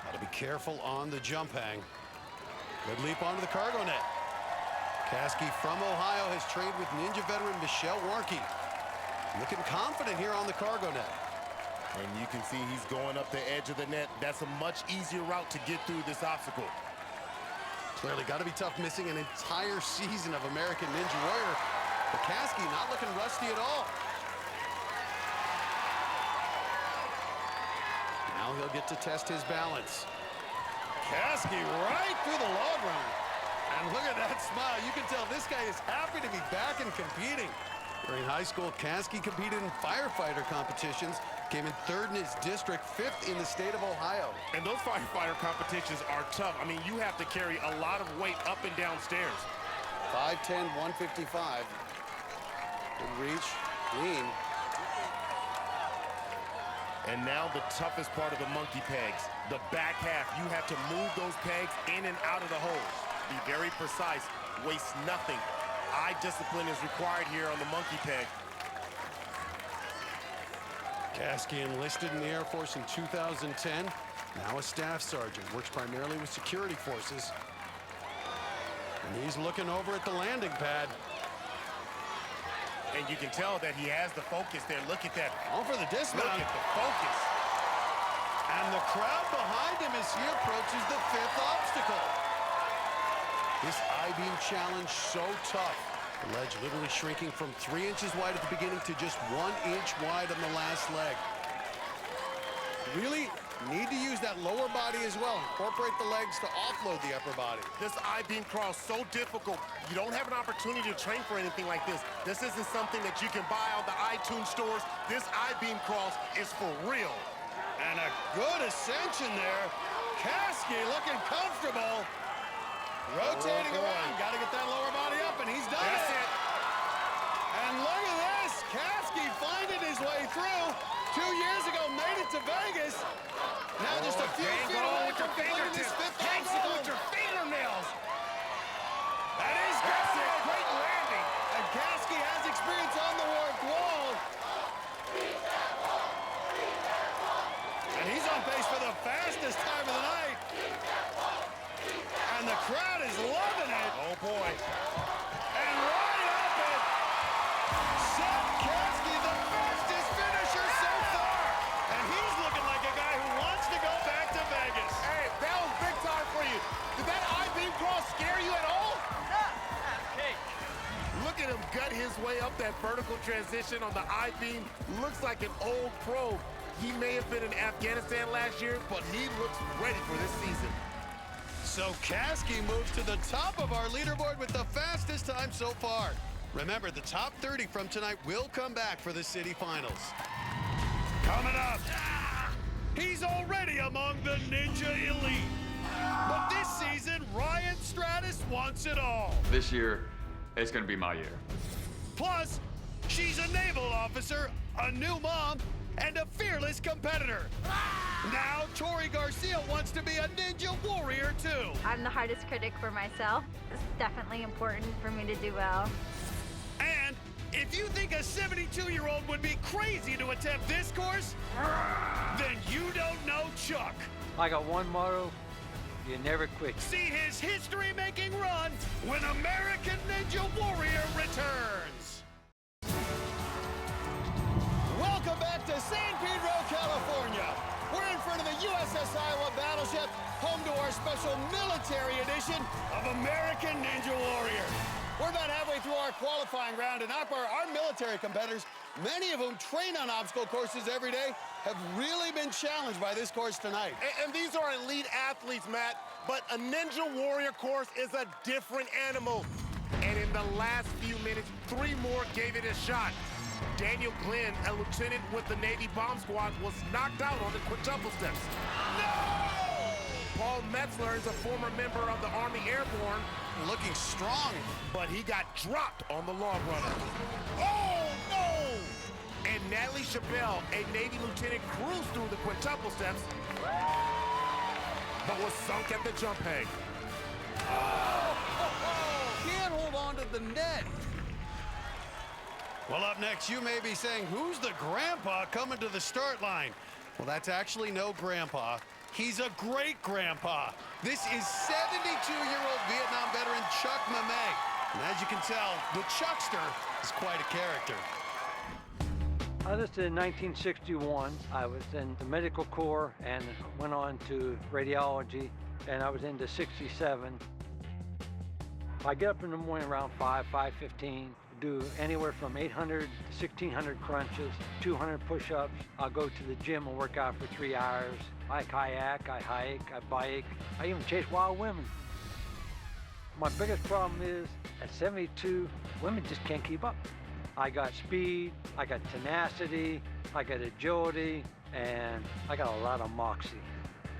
P: Got to be careful on the jump hang. Good leap onto the cargo net. Caskey from Ohio has trained with ninja veteran Michelle Warnke. Looking confident here on the cargo net.
J: And you can see he's going up the edge of the net. That's a much easier route to get through this obstacle.
P: Clearly got to be tough missing an entire season of American Ninja Warrior. But Caskey not looking rusty at all. Now he'll get to test his balance. Caskey right through the log runner. And look at that smile. You can tell this guy is happy to be back and competing. During high school, Caskey competed in firefighter competitions, came in 3rd in his district, 5th in the state of Ohio.
J: And those firefighter competitions are tough. I mean, you have to carry a lot of weight up and down stairs.
P: 5'10", 155. Good reach, clean.
J: And now the toughest part of the monkey pegs, the back half. You have to move those pegs in and out of the holes. Be very precise, waste nothing. Eye discipline is required here on the monkey peg.
P: Caskey enlisted in the Air Force in 2010. Now a staff sergeant, works primarily with security forces. And he's looking over at the landing pad.
J: And you can tell that he has the focus there. Look at that.
P: On for the dismount.
J: Look at the focus.
P: And the crowd behind him as he approaches the 5th obstacle. This I-beam challenge so tough. The ledge literally shrinking from 3 inches wide at the beginning to just 1 inch wide on the last leg. Really need to use that lower body as well. Incorporate the legs to offload the upper body.
J: This I-beam crawl is so difficult. You don't have an opportunity to train for anything like this. This isn't something that you can buy on the iTunes stores. This I-beam crawl is for real.
P: And a good ascension there. Caskey looking comfortable. Rotating around, got to get that lower body up, and he's done
J: That's
P: it.
J: it.
I: And look at this, Kasky finding his way through. 2 years ago, made it to Vegas. Now just a few feet away from completing his fifth obstacle. With your fingernails. That is good. Great landing. And Kasky has experience on the warped wall. And he's on pace for the fastest time of the night. And the crowd is loving it. Oh, boy. And right up it. Seth Kasky, the fastest finisher so far. And he's looking like a guy who wants to go back to Vegas. Hey, that was big time for you. Did that I-beam cross scare you at all? Look at him gut his way up that vertical transition on the I-beam. Looks like an old pro. He may have been in Afghanistan last year, but he looks ready for this season. So Kasky moves to the top of our leaderboard with the fastest time so far. Remember, the top 30 from tonight will come back for the city finals. Coming up, he's already among the Ninja Elite. But this season, Ryan Stratus wants it all.
G: This year, it's gonna be my year.
I: Plus, she's a naval officer, a new mom, and a fearless competitor. Now, Tori Garcia wants to be a Ninja Warrior, too.
H: I'm the hardest critic for myself. It's definitely important for me to do well.
I: And if you think a 72-year-old would be crazy to attempt this course, then you don't know Chuck.
N: I got one motto: you never quit.
I: See his history-making run when American Ninja Warrior returns. Welcome back to San Pedro, California. We're in front of the USS Iowa battleship, home to our special military edition of American Ninja Warrior. We're about halfway through our qualifying round, and our military competitors, many of whom train on obstacle courses every day, have really been challenged by this course tonight. And these are elite athletes, Matt, but a Ninja Warrior course is a different animal. And in the last few minutes, 3 more gave it a shot. Daniel Glenn, a lieutenant with the Navy Bomb Squad, was knocked out on the quintuple steps. No! Paul Metzler is a former member of the Army Airborne. Looking strong. But he got dropped on the log runner. Oh, no! And Natalie Chabelle, a Navy lieutenant, cruised through the quintuple steps, but was sunk at the jump hang. Can't hold on to the net. Well, up next, you may be saying, who's the grandpa coming to the start line? Well, that's actually no grandpa. He's a great-grandpa. This is 72-year-old Vietnam veteran Chuck Mamay. And as you can tell, the Chuckster is quite a character.
N: I enlisted in 1961. I was in the medical corps and went on to radiology, and I was into 67. I get up in the morning around 5:15. Do anywhere from 800 to 1,600 crunches, 200 push-ups. I'll go to the gym and work out for 3 hours. I kayak, I hike, I bike. I even chase wild women. My biggest problem is, at 72, women just can't keep up. I got speed, I got tenacity, I got agility, and I got a lot of moxie.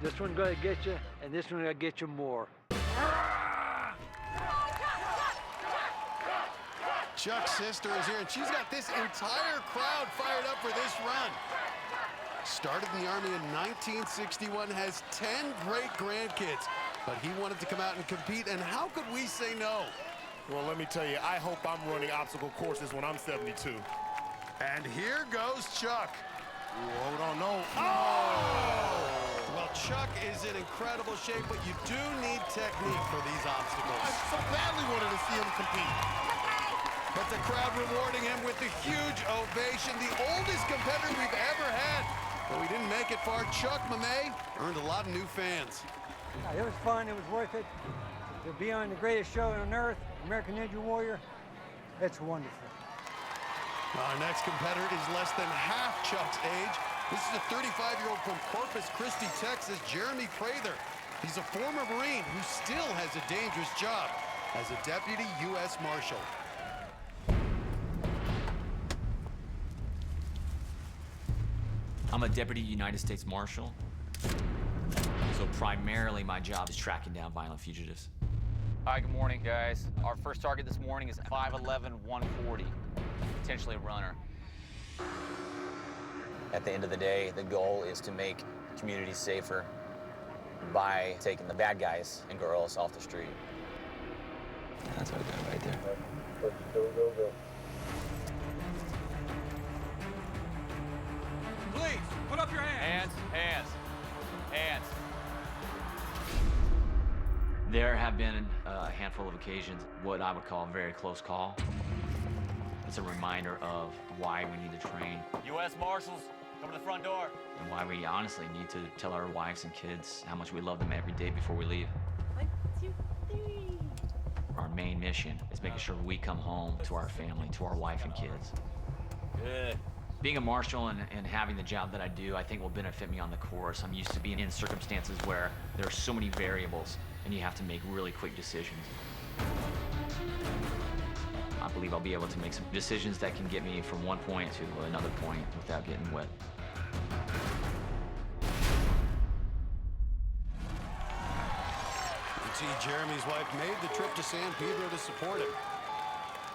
N: This one's gonna get you, and this one's gonna get you more.
P: Chuck's sister is here, and she's got this entire crowd fired up for this run. Started in the Army in 1961, has 10 great grandkids, but he wanted to come out and compete, and how could we say no?
J: Well, let me tell you, I hope I'm running obstacle courses when I'm 72.
P: And here goes Chuck.
J: Hold on, no.
P: Oh! Well, Chuck is in incredible shape, but you do need technique for these obstacles.
J: I so badly wanted to see him compete.
P: But the crowd rewarding him with a huge ovation, the oldest competitor we've ever had. But we didn't make it far. Chuck Mamay earned a lot of new fans.
N: It was fun, it was worth it. To be on the greatest show on earth, American Ninja Warrior, it's wonderful.
P: Our next competitor is less than half Chuck's age. This is a 35-year-old from Corpus Christi, Texas, Jeremy Prather. He's a former Marine who still has a dangerous job as a deputy U.S. Marshal.
D: I'm a deputy United States Marshal, so primarily my job is tracking down violent fugitives.
L: Hi, good morning, guys. Our first target this morning is 5'11", 140, potentially a runner. At the end of the day, the goal is to make communities safer by taking the bad guys and girls off the street. That's our guy right there.
J: Go.
C: Please, put up your hands.
L: Hands.
D: There have been a handful of occasions, what I would call a very close call. It's a reminder of why we need to train.
L: U.S. Marshals, come to the front door.
D: And why we honestly need to tell our wives and kids how much we love them every day before we leave.
A: 1, 2, 3.
D: Our main mission is making sure we come home to our family, to our wife and kids.
L: Good.
D: Being a marshal and having the job that I do, I think will benefit me on the course. I'm used to being in circumstances where there are so many variables and you have to make really quick decisions. I believe I'll be able to make some decisions that can get me from one point to another point without getting wet.
P: You can see Jeremy's wife made the trip to San Pedro to support him.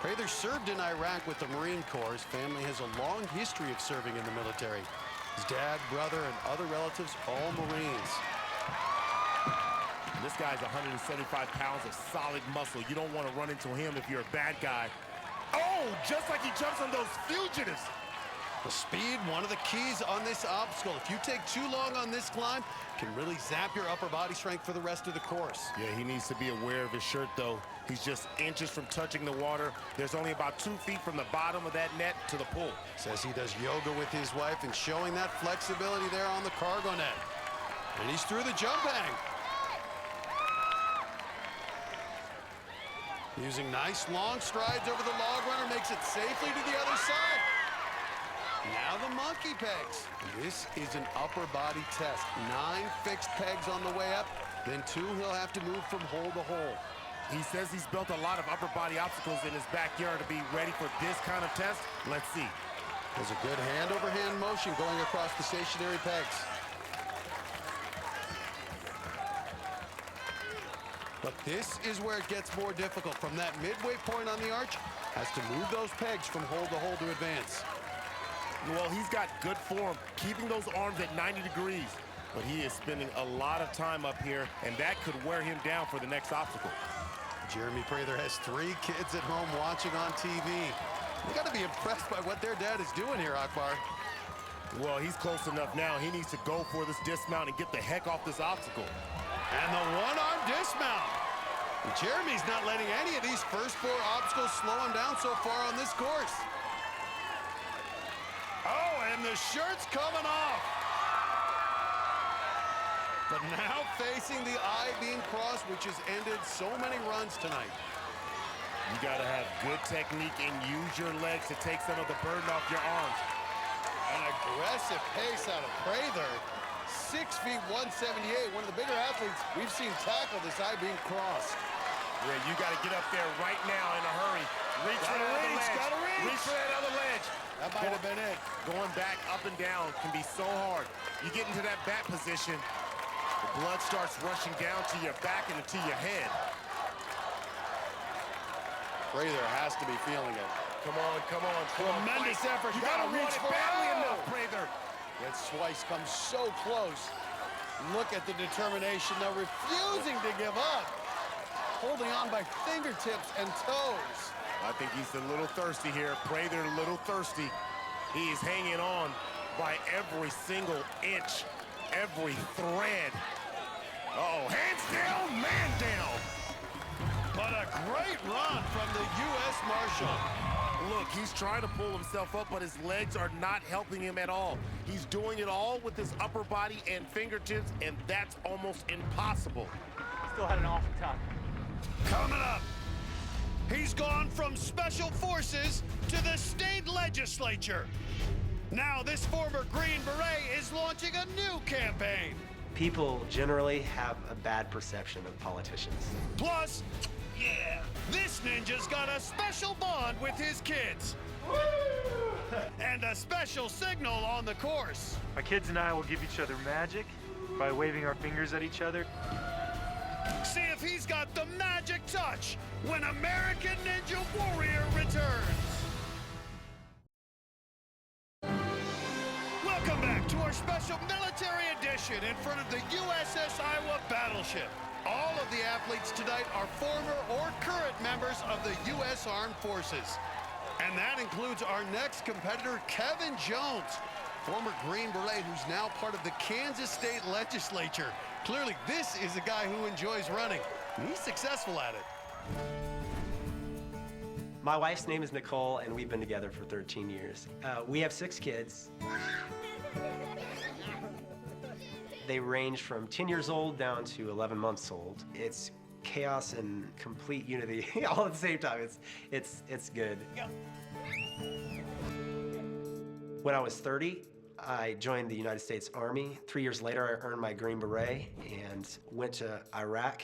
P: Prather served in Iraq with the Marine Corps. His family has a long history of serving in the military. His dad, brother, and other relatives, all Marines.
J: This guy's 175 pounds of solid muscle. You don't want to run into him if you're a bad guy. Oh, just like he jumps on those fugitives.
P: The speed, one of the keys on this obstacle. If you take too long on this climb, can really zap your upper body strength for the rest of the course.
J: Yeah, he needs to be aware of his shirt, though. He's just inches from touching the water. There's only about 2 feet from the bottom of that net to the pool.
P: Says he does yoga with his wife and showing that flexibility there on the cargo net. And he's through the jump hang. Using nice long strides over the log runner makes it safely to the other side. Now the monkey pegs. This is an upper body test. 9 fixed pegs on the way up, then 2 he'll have to move from hole to hole.
J: He says he's built a lot of upper body obstacles in his backyard to be ready for this kind of test. Let's see.
P: There's a good hand-over-hand motion going across the stationary pegs. But this is where it gets more difficult. From that midway point on the arch, has to move those pegs from hole to hole to advance.
J: Well, he's got good form, keeping those arms at 90 degrees. But he is spending a lot of time up here, and that could wear him down for the next obstacle.
P: Jeremy Prather has 3 kids at home watching on TV. You got to be impressed by what their dad is doing here, Akbar.
J: Well, he's close enough now. He needs to go for this dismount and get the heck off this obstacle.
P: And the one-arm dismount. And Jeremy's not letting any of these first 4 obstacles slow him down so far on this course. Oh, and the shirt's coming off. But now facing the I-beam cross, which has ended so many runs tonight.
J: You gotta have good technique and use your legs to take some of the burden off your arms.
P: An aggressive pace out of Prather. 6 feet 178, one of the bigger athletes we've seen tackle this I-beam cross.
J: Yeah, you gotta get up there right now in a hurry. Reach for that other ledge.
P: Gotta reach.
J: Reach for that other ledge.
P: That might have been it.
J: Going back up and down can be so hard. You get into that back position, the blood starts rushing down to your back and to your head.
P: Prather has to be feeling it.
J: Come on, come on.
P: Tremendous effort.
J: You gotta reach
P: reach
J: for badly enough, Prather.
P: That Swice comes so close. Look at the determination, though, refusing to give up. Holding on by fingertips and toes.
J: I think he's a little thirsty here. Prather a little thirsty. He's hanging on by every single inch, every thread. Uh-oh, hands down, man down.
P: But a great run from the U.S. Marshal.
J: Look, he's trying to pull himself up, but his legs are not helping him at all. He's doing it all with his upper body and fingertips, and that's almost impossible.
C: Still had an awesome time.
P: Coming up, he's gone from special forces to the state legislature. Now this former Green Beret is launching a new campaign.
V: People generally have a bad perception of politicians.
P: Plus, yeah, this ninja's got a special bond with his kids. And a special signal on the course.
Q: My kids and I will give each other magic by waving our fingers at each other.
P: See if
I: if he's got the magic touch when American Ninja Warrior returns. Welcome back to our special military edition in front of the USS Iowa battleship. All of the athletes tonight are former or current members of the U.S. Armed Forces. And that includes our next competitor, Kevin Jones, former Green Beret who's now part of the Kansas State Legislature. Clearly, this is a guy who enjoys running, and he's successful at it.
V: My wife's name is Nicole, and we've been together for 13 years. We have 6 kids. They range from 10 years old down to 11 months old. It's chaos and complete unity all at the same time. It's good. When I was 30, I joined the United States Army. 3 years later, I earned my Green Beret and went to Iraq,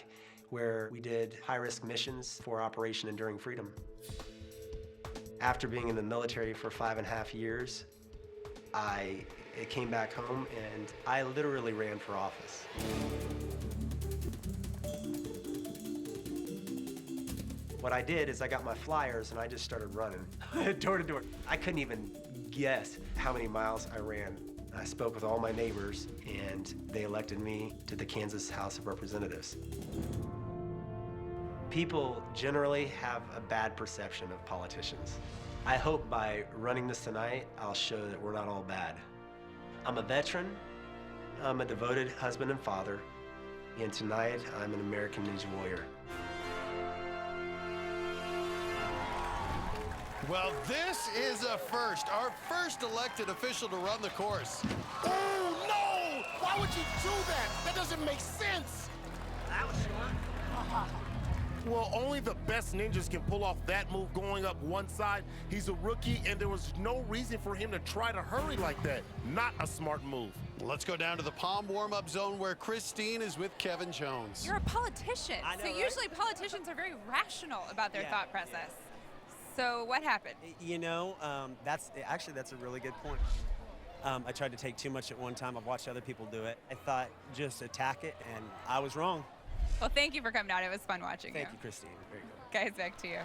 V: where we did high-risk missions for Operation Enduring Freedom. After being in the military for 5.5 years, I came back home and I literally ran for office. What I did is I got my flyers and I just started running door to door. I couldn't even guess how many miles I ran. I spoke with all my neighbors and they elected me to the Kansas House of Representatives. People generally have a bad perception of politicians. I hope by running this tonight, I'll show that we're not all bad. I'm a veteran, I'm a devoted husband and father, and tonight I'm an American Ninja Warrior.
P: Well, this is a first. Our first elected official to run the course.
J: Oh, no! Why would you do that? That doesn't make sense.
U: That was short.
J: Well, only the best ninjas can pull off that move going up one side. He's a rookie, and there was no reason for him to try to hurry like that. Not a smart move.
P: Let's go down to the palm warm-up zone where Christine is with Kevin Jones.
K: You're a politician,
U: I know,
K: so
U: right?
K: usually politicians are very rational about their
U: Yeah,
K: thought process. So what happened?
U: You know, that's a really good point. I tried to take too much at one time. I've watched other people do it. I thought just attack it, and I was wrong.
K: Well, thank you for coming out. It was fun watching
U: Thank you, Christine. Very good.
K: Guys, back to you.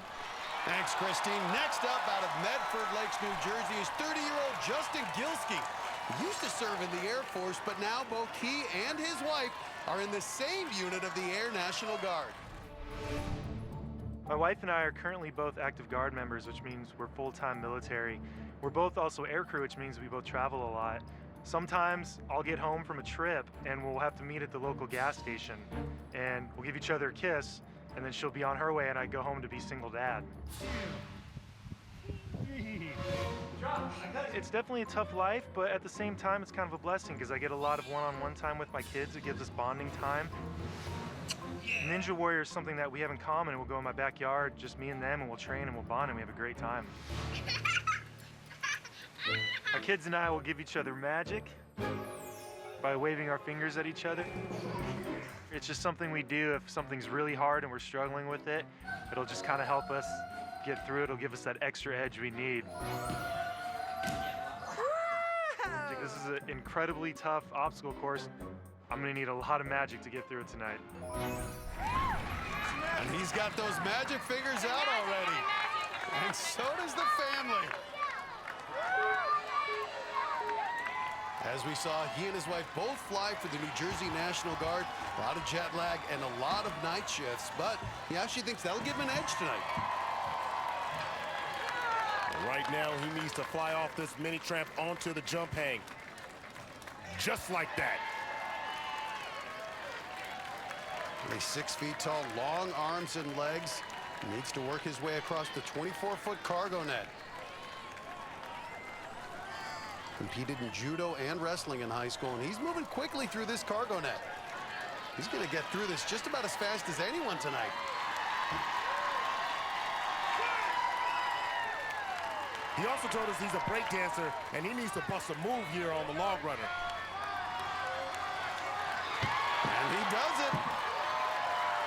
P: Thanks, Christine. Next up out of Medford Lakes, New Jersey is 30-year-old Justin Gilski. He used to serve in the Air Force, but now both he and his wife are in the same unit of the Air National Guard.
M: My wife and I are currently both active guard members, which means we're full-time military. We're both also aircrew, which means we both travel a lot. Sometimes I'll get home from a trip and we'll have to meet at the local gas station and we'll give each other a kiss and then she'll be on her way and I go home to be single dad. It's definitely a tough life, but at the same time it's kind of a blessing because I get a lot of one-on-one time with my kids. It gives us bonding time. Ninja Warrior is something that we have in common. We'll go in my backyard, just me and them, and we'll train and we'll bond and we have a great time. My kids and I will give each other magic by waving our fingers at each other. It's just something we do if something's really hard and we're struggling with it. It'll just kind of help us get through it. It'll give us that extra edge we need. This is an incredibly tough obstacle course. I'm gonna need a lot of magic to get through it tonight.
P: And he's got those magic fingers out already. And so does the family. As we saw, he and his wife both fly for the New Jersey National Guard. A lot of jet lag and a lot of night shifts, but he actually thinks that'll give him an edge tonight.
J: Right now, he needs to fly off this mini tramp onto the jump hang. Just like that.
P: He's 6 feet tall, long arms and legs. He needs to work his way across the 24-foot cargo net. Competed in judo and wrestling in high school, and he's moving quickly through this cargo net. He's going to get through this just about as fast as anyone tonight.
J: He also told us he's a break dancer, and he needs to bust a move here on the log runner.
P: And he does it.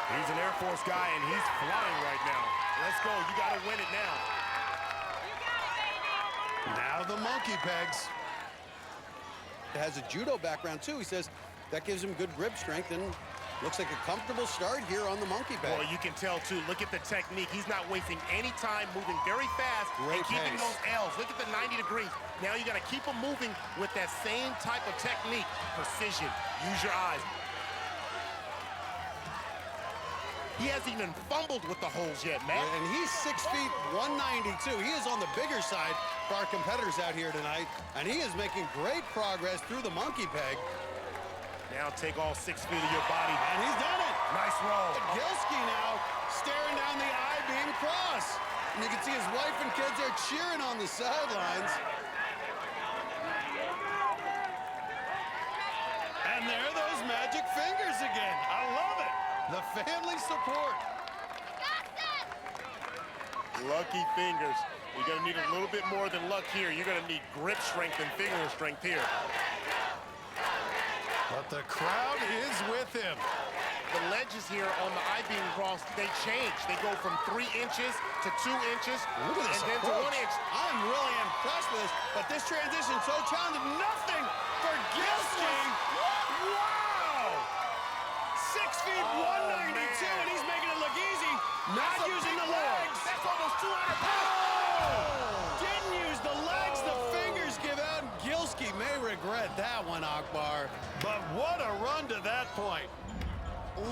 J: He's an Air Force guy, and he's flying right now. Let's go. You got to win it now.
P: Now the monkey pegs.
Q: Has a judo background too. He says that gives him good grip strength and
P: Looks like a comfortable start here on the monkey bag.
J: Well, you can tell, too. Look at the technique. He's not wasting any time, moving very fast
P: Great
J: and keeping
P: pace.
J: those L's. Look at the 90 degrees. Now you got to keep him moving with that same type of technique. Precision. Use your eyes. He hasn't even fumbled with the holes yet, Matt.
P: And he's 6 feet 192. He is on the bigger side for our competitors out here tonight, and he is making great progress through the monkey peg.
J: Now take all 6 feet of your body.
P: And he's done it.
J: Nice roll.
P: Gilski now staring down the I-beam cross. And you can see his wife and kids are cheering on the sidelines. And there are those magic fingers again. I love it. The family support.
J: Lucky fingers. You're going to need a little bit more than luck here. You're going to need grip strength and finger strength here.
P: But the crowd is with him.
J: The ledges here on the I-beam cross, they change. They go from 3 inches to 2 inches,
P: Look at this
J: and then to 1 inch.
P: I'm really impressed with this, but this transition so challenging. Nothing for Gilski. Wow! 6 feet 192, and he's making it look easy. Not using the legs.
J: That's almost 200 pounds.
P: Didn't use the legs. The fingers give out, and Gilski may regret that one, Akbar. But what a run to that point.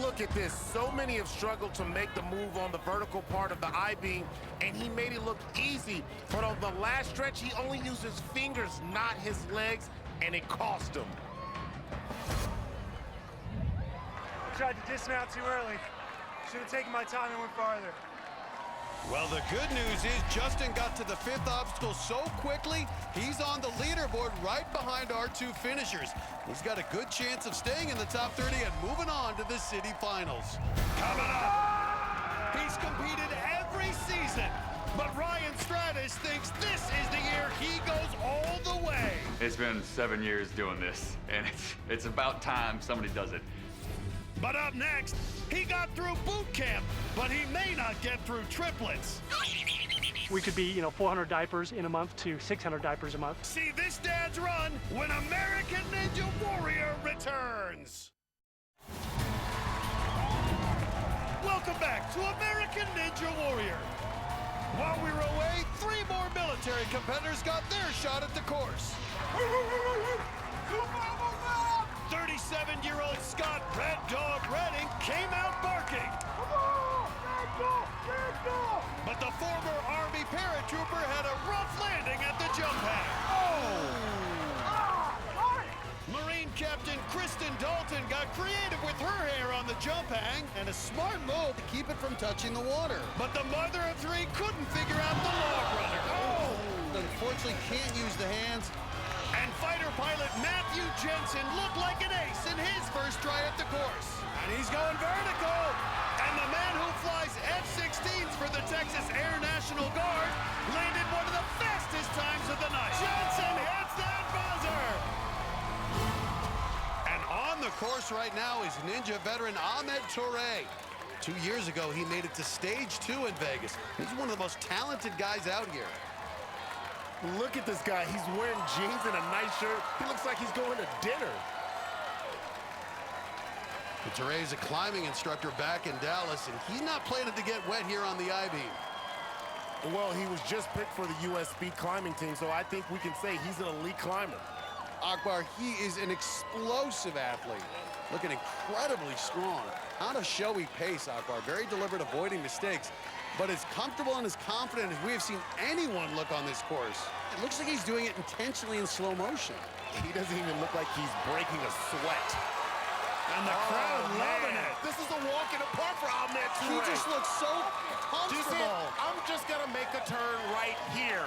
J: Look at this. So many have struggled to make the move on the vertical part of the I-beam, and he made it look easy. But on the last stretch, he only used his fingers, not his legs, and it cost him.
M: I tried to dismount too early. Should have taken my time and went farther.
P: Well, the good news is Justin got to the 5th obstacle so quickly, he's on the leaderboard right behind our 2 finishers. He's got a good chance of staying in the top 30 and moving on to the city finals. Coming up, he's competed every season, but Ryan Stratus thinks this is the year he goes all the way.
G: It's been 7 years doing this, and it's about time somebody does it.
P: But up next, he got through boot camp, but he may not get through triplets.
M: We could be, 400 diapers in a month to 600 diapers a month.
P: See this dad's run when American Ninja Warrior returns. Welcome back to American Ninja Warrior. While we were away, 3 more military competitors got their shot at the course. 37-year-old Scott Red Dog Redding came out barking. But the former Army paratrooper had a rough landing at the jump pad. Marine Captain Kristen Dalton got creative with her hair on the jump hang and a smart move to keep it from touching the water. But the mother of 3 couldn't figure out the log runner. Unfortunately can't use the hands. And fighter pilot Matthew Jensen looked like an ace in his first try at the course. And he's going vertical. And the man who flies F-16s for the Texas Air National Guard landed one of the fastest times of the night. Jensen hits that buzzer. And on the course right now is Ninja veteran Ahmed Touré. 2 years ago, he made it to stage 2 in Vegas. He's one of the most talented guys out here.
J: Look at this guy. He's wearing jeans and a nice shirt. He looks like he's going to dinner.
P: Touré is a climbing instructor back in Dallas, and he's not planning to get wet here on the I-beam.
J: Well, he was just picked for the U.S. speed climbing team, so I think we can say he's an elite climber.
P: Akbar, he is an explosive athlete, looking incredibly strong. On a showy pace, Akbar, very deliberate, avoiding mistakes, but as comfortable and as confident as we have seen anyone look on this course. It looks like he's doing it intentionally in slow motion.
J: He doesn't even look like he's breaking a sweat.
P: And the crowd loving it.
J: This is a walk in the park for Ahmed Touré.
P: He just looks so comfortable.
J: I'm just gonna make a turn right here.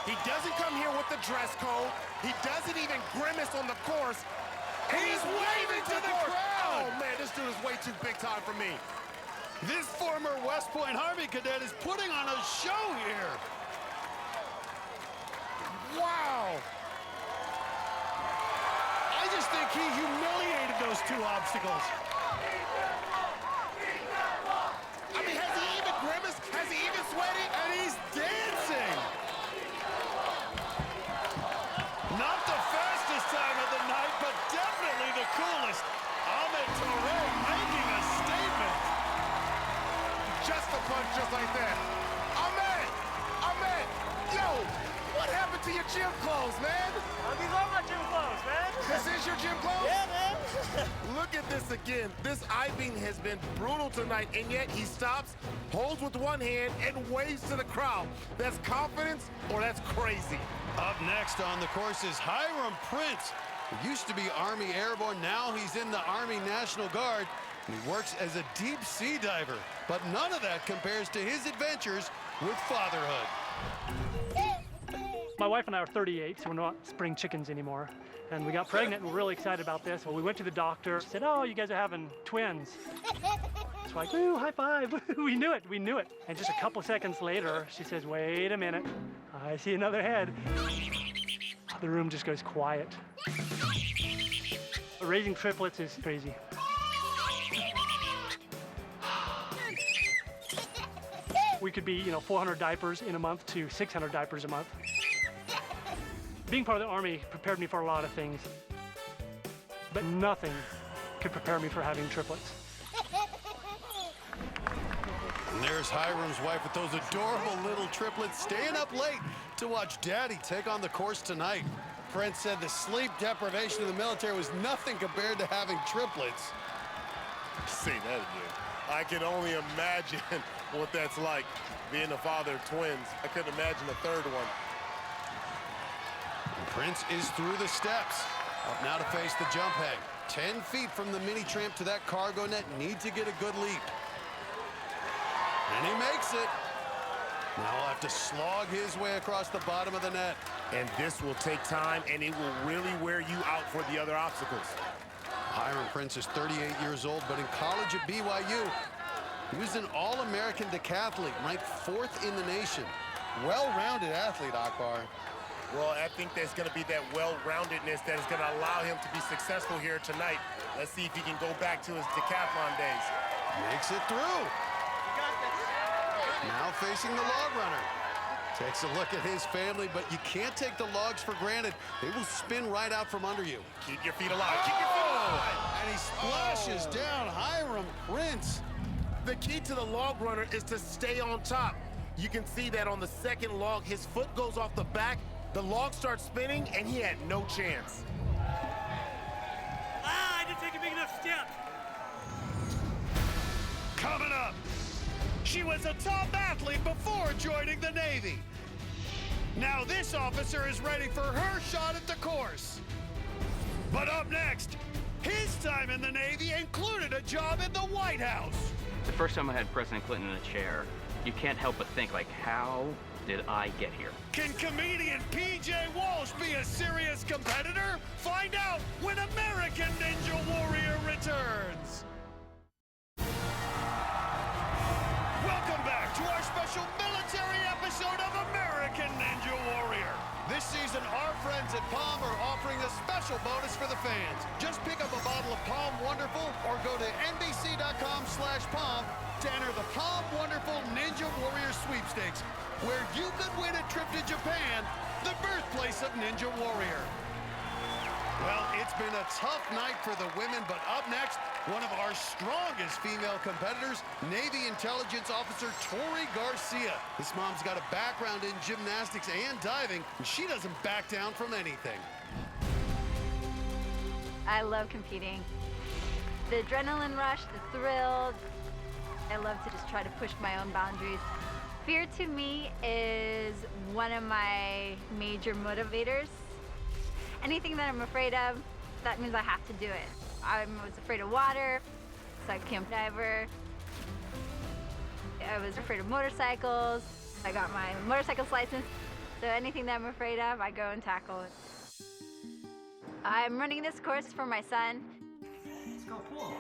J: He doesn't come here with the dress code. He doesn't even grimace on the course.
P: He's waving to the crowd.
J: Oh man, this dude is way too big time for me.
P: This former West Point Army cadet is putting on a show here.
J: Wow.
P: I just think he humiliated those 2 obstacles.
J: I mean, has he even grimaced? Has he even sweated?
P: And he's dancing. Not the fastest time of the night, but definitely the coolest. Ahmed Touré
J: punch just like that. Ahmed, yo, what happened to your gym clothes, man?
Q: These are my gym clothes, man.
J: This is your gym clothes?
Q: Yeah, man.
J: Look at this again. This I-beam has been brutal tonight, and yet he stops, holds with one hand, and waves to the crowd. That's confidence, or that's crazy.
P: Up next on the course is Hiram Prince. He used to be Army Airborne, now he's in the Army National Guard. And he works as a deep sea diver, but none of that compares to his adventures with fatherhood.
Q: My wife and I are 38, so we're not spring chickens anymore. And we got pregnant and we're really excited about this. Well, we went to the doctor, said, oh, you guys are having twins. It's like, ooh, high five. We knew it. And just a couple seconds later, she says, wait a minute. I see another head. The room just goes quiet. Raising triplets is crazy. We could be, 400 diapers in a month to 600 diapers a month. Being part of the Army prepared me for a lot of things, but nothing could prepare me for having triplets.
P: And there's Hiram's wife with those adorable little triplets staying up late to watch Daddy take on the course tonight. Prince said the sleep deprivation of the military was nothing compared to having triplets.
J: Say that again. I can only imagine what that's like, being the father of twins. I couldn't imagine a third one.
P: Prince is through the steps. Up now to face the jump hang. 10 feet from the mini tramp to that cargo net. Need to get a good leap. And he makes it. Now he'll have to slog his way across the bottom of the net.
J: And this will take time, and it will really wear you out for the other obstacles.
P: Hiram Prince is 38 years old, but in college at BYU, he was an All-American decathlete, ranked 4th in the nation. Well-rounded athlete, Akbar.
J: Well, I think there's going to be that well-roundedness that is going to allow him to be successful here tonight. Let's see if he can go back to his decathlon days.
P: Makes it through. Now facing the log runner. Takes a look at his family, but you can't take the logs for granted. They will spin right out from under you.
J: Keep your feet alive. Keep your feet alive.
P: And he splashes down Hiram Prince.
J: The key to the log runner is to stay on top. You can see that on the second log, his foot goes off the back, the log starts spinning, and he had no chance.
Q: I didn't take a big enough step.
P: Coming up, she was a top athlete before joining the Navy. Now this officer is ready for her shot at the course. But up next, his time in the Navy included a job in the White House.
C: The first time I had President Clinton in a chair, you can't help but think, like, how did I get here?
P: Can comedian P.J. Walsh be a serious competitor? Find out when American Ninja Warrior returns. Welcome back to our special military episode of American Ninja Warrior. This season, our friends at Palm are offering a special bonus for the fans. Just pick up a bottle of Palm Wonderful or go to NBC.com/Palm to enter the Palm Wonderful Ninja Warrior Sweepstakes, where you could win a trip to Japan, the birthplace of Ninja Warrior. Well, it's been a tough night for the women, but up next, one of our strongest female competitors, Navy Intelligence Officer Tori Garcia. This mom's got a background in gymnastics and diving, and she doesn't back down from anything.
H: I love competing. The adrenaline rush, the thrill. I love to just try to push my own boundaries. Fear to me is one of my major motivators. Anything that I'm afraid of, that means I have to do it. I was afraid of water, so I became a diver. I was afraid of motorcycles. I got my motorcycle's license. So anything that I'm afraid of, I go and tackle it. I'm running this course for my son.
Q: Let's go pool.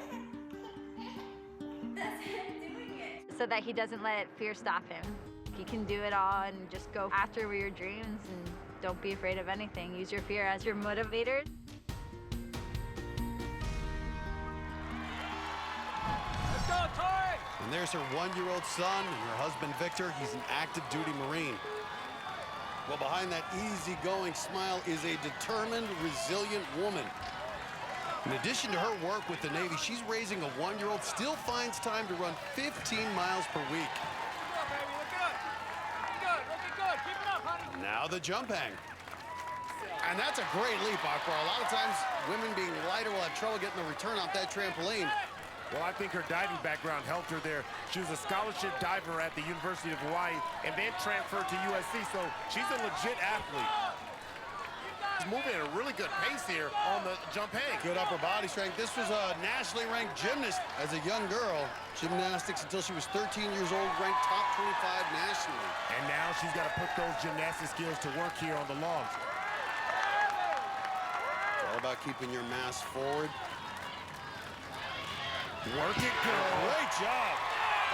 H: That's him doing it. So that he doesn't let fear stop him. He can do it all and just go after your dreams and don't be afraid of anything. Use your fear as your motivator.
Q: Let's go, Tori!
P: And there's her 1-year-old son and her husband, Victor. He's an active duty Marine. Well, behind that easygoing smile is a determined, resilient woman. In addition to her work with the Navy, she's raising a 1-year-old, still finds time to run 15 miles per week. Now the jump hang. And that's a great leap, Akbar. A lot of times, women being lighter will have trouble getting the return off that trampoline.
J: Well, I think her diving background helped her there. She was a scholarship diver at the University of Hawaii and then transferred to USC, so she's a legit athlete. She's moving at a really good pace here on the jump hang.
P: Good upper body strength. This was a nationally ranked gymnast as a young girl. Gymnastics until she was 13 years old, ranked top 25 nationally.
J: And now she's got to put those gymnastic skills to work here on the logs.
P: It's all about keeping your mass forward.
J: Work it, girl.
P: Great job.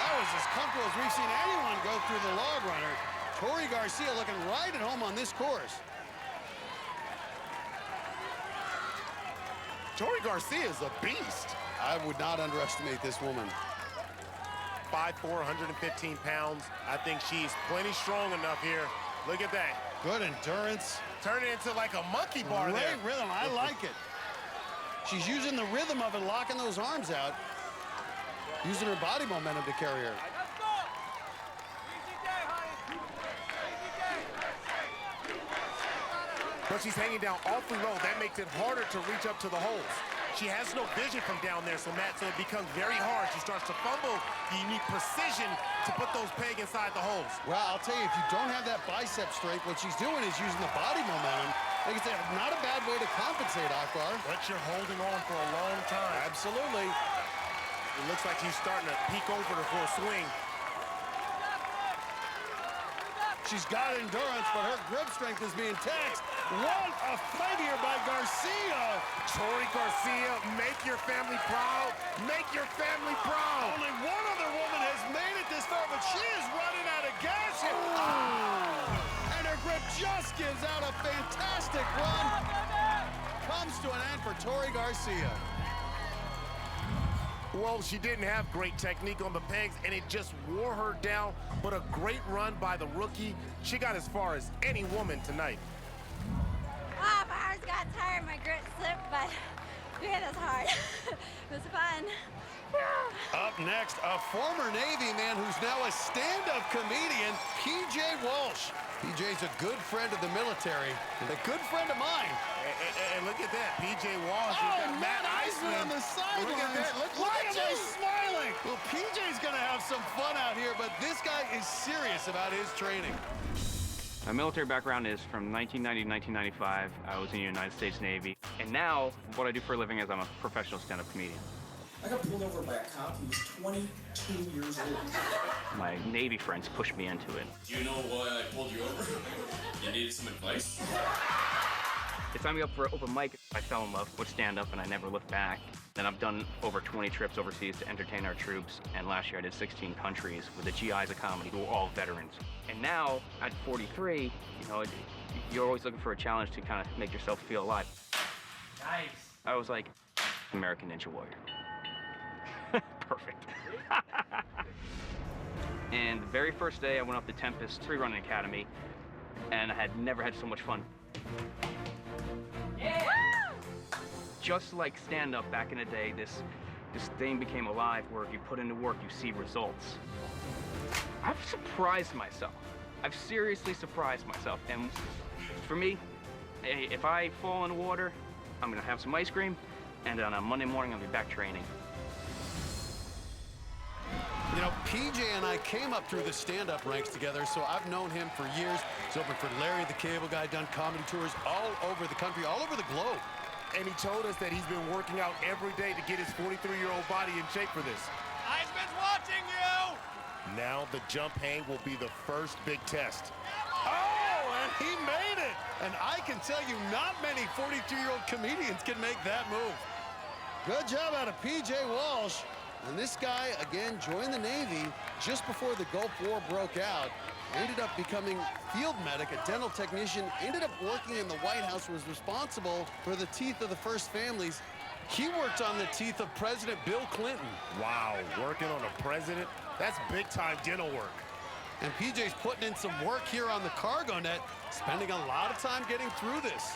P: That was as comfortable as we've seen anyone go through the log runner. Tori Garcia looking right at home on this course.
J: Tori Garcia is a beast.
P: I would not underestimate this woman.
J: 5'4", 115 pounds. I think she's plenty strong enough here. Look at that.
P: Good endurance.
J: Turn it into like a monkey bar there.
P: Great rhythm. I like it. She's using the rhythm of it, locking those arms out, using her body momentum to carry her.
J: But she's hanging down awfully low. That makes it harder to reach up to the holes. She has no vision from down there, so Matt, so it becomes very hard. She starts to fumble. You need precision to put those pegs inside the holes.
P: Well, I'll tell you, if you don't have that bicep strength, what she's doing is using the body momentum. Like I said, not a bad way to compensate, Akbar.
J: But you're holding on for a long time.
P: Absolutely.
J: It looks like she's starting to peek over for a swing.
P: She's got endurance, but her grip strength is being taxed. What a fight here by Garcia.
J: Tori Garcia, make your family proud. Make your family proud.
P: Only one other woman has made it this far, but she is running out of gas here. And her grip just gives out a fantastic run. Comes to an end for Tori Garcia.
J: Well, she didn't have great technique on the pegs, and it just wore her down. But a great run by the rookie. She got as far as any woman tonight.
A: Ah, my arms got tired, my grip slipped, but man, that's hard. It was fun.
P: Up next, a former Navy man who's now a stand-up comedian, PJ Walsh. PJ's a good friend of the military and a good friend of mine.
J: And look at that, PJ Walsh.
P: Oh, Matt Eisman on the sidelines.
J: Look at that.
P: Look at him smiling. Well, PJ's going to have some fun out here, but this guy is serious about his training.
C: My military background is from 1990 to 1995. I was in the United States Navy. And now, what I do for a living is I'm a professional stand-up comedian.
E: I got pulled over by a cop who was 22 years old.
C: My Navy friends pushed me into it.
E: Do you know why I pulled you over? You needed some advice?
C: They signed me up for an open mic. I fell in love with stand-up and I never looked back. Then I've done over 20 trips overseas to entertain our troops. And last year I did 16 countries with the GIs of comedy who were all veterans. And now, at 43, you know, you're always looking for a challenge to kind of make yourself feel alive.
E: Nice.
C: I was like, American Ninja Warrior. Perfect. And the very first day I went up to Tempest Free Running Academy, and I had never had so much fun.
E: Yeah!
C: Just like stand-up back in the day, this thing became alive where if you put into work, you see results. I've surprised myself. I've seriously surprised myself. And for me, if I fall in the water, I'm gonna have some ice cream, and on a Monday morning, I'll be back training.
P: You know, PJ and I came up through the stand-up ranks together, so I've known him for years. He's opened for Larry the Cable Guy, done comedy tours all over the country, all over the globe.
J: And he told us that he's been working out every day to get his 43-year-old body in shape for this.
E: Eisman's watching you!
J: Now the jump hang will be the first big test.
P: Oh, and he made it! And I can tell you, not many 42-year-old comedians can make that move. Good job out of PJ Walsh. And this guy, again, joined the Navy just before the Gulf War broke out. Ended up becoming field medic, a dental technician, ended up working in the White House, was responsible for the teeth of the first families. He worked on the teeth of President Bill Clinton.
J: Wow, working on a president? That's big-time dental work.
P: And PJ's putting in some work here on the cargo net, spending a lot of time getting through this.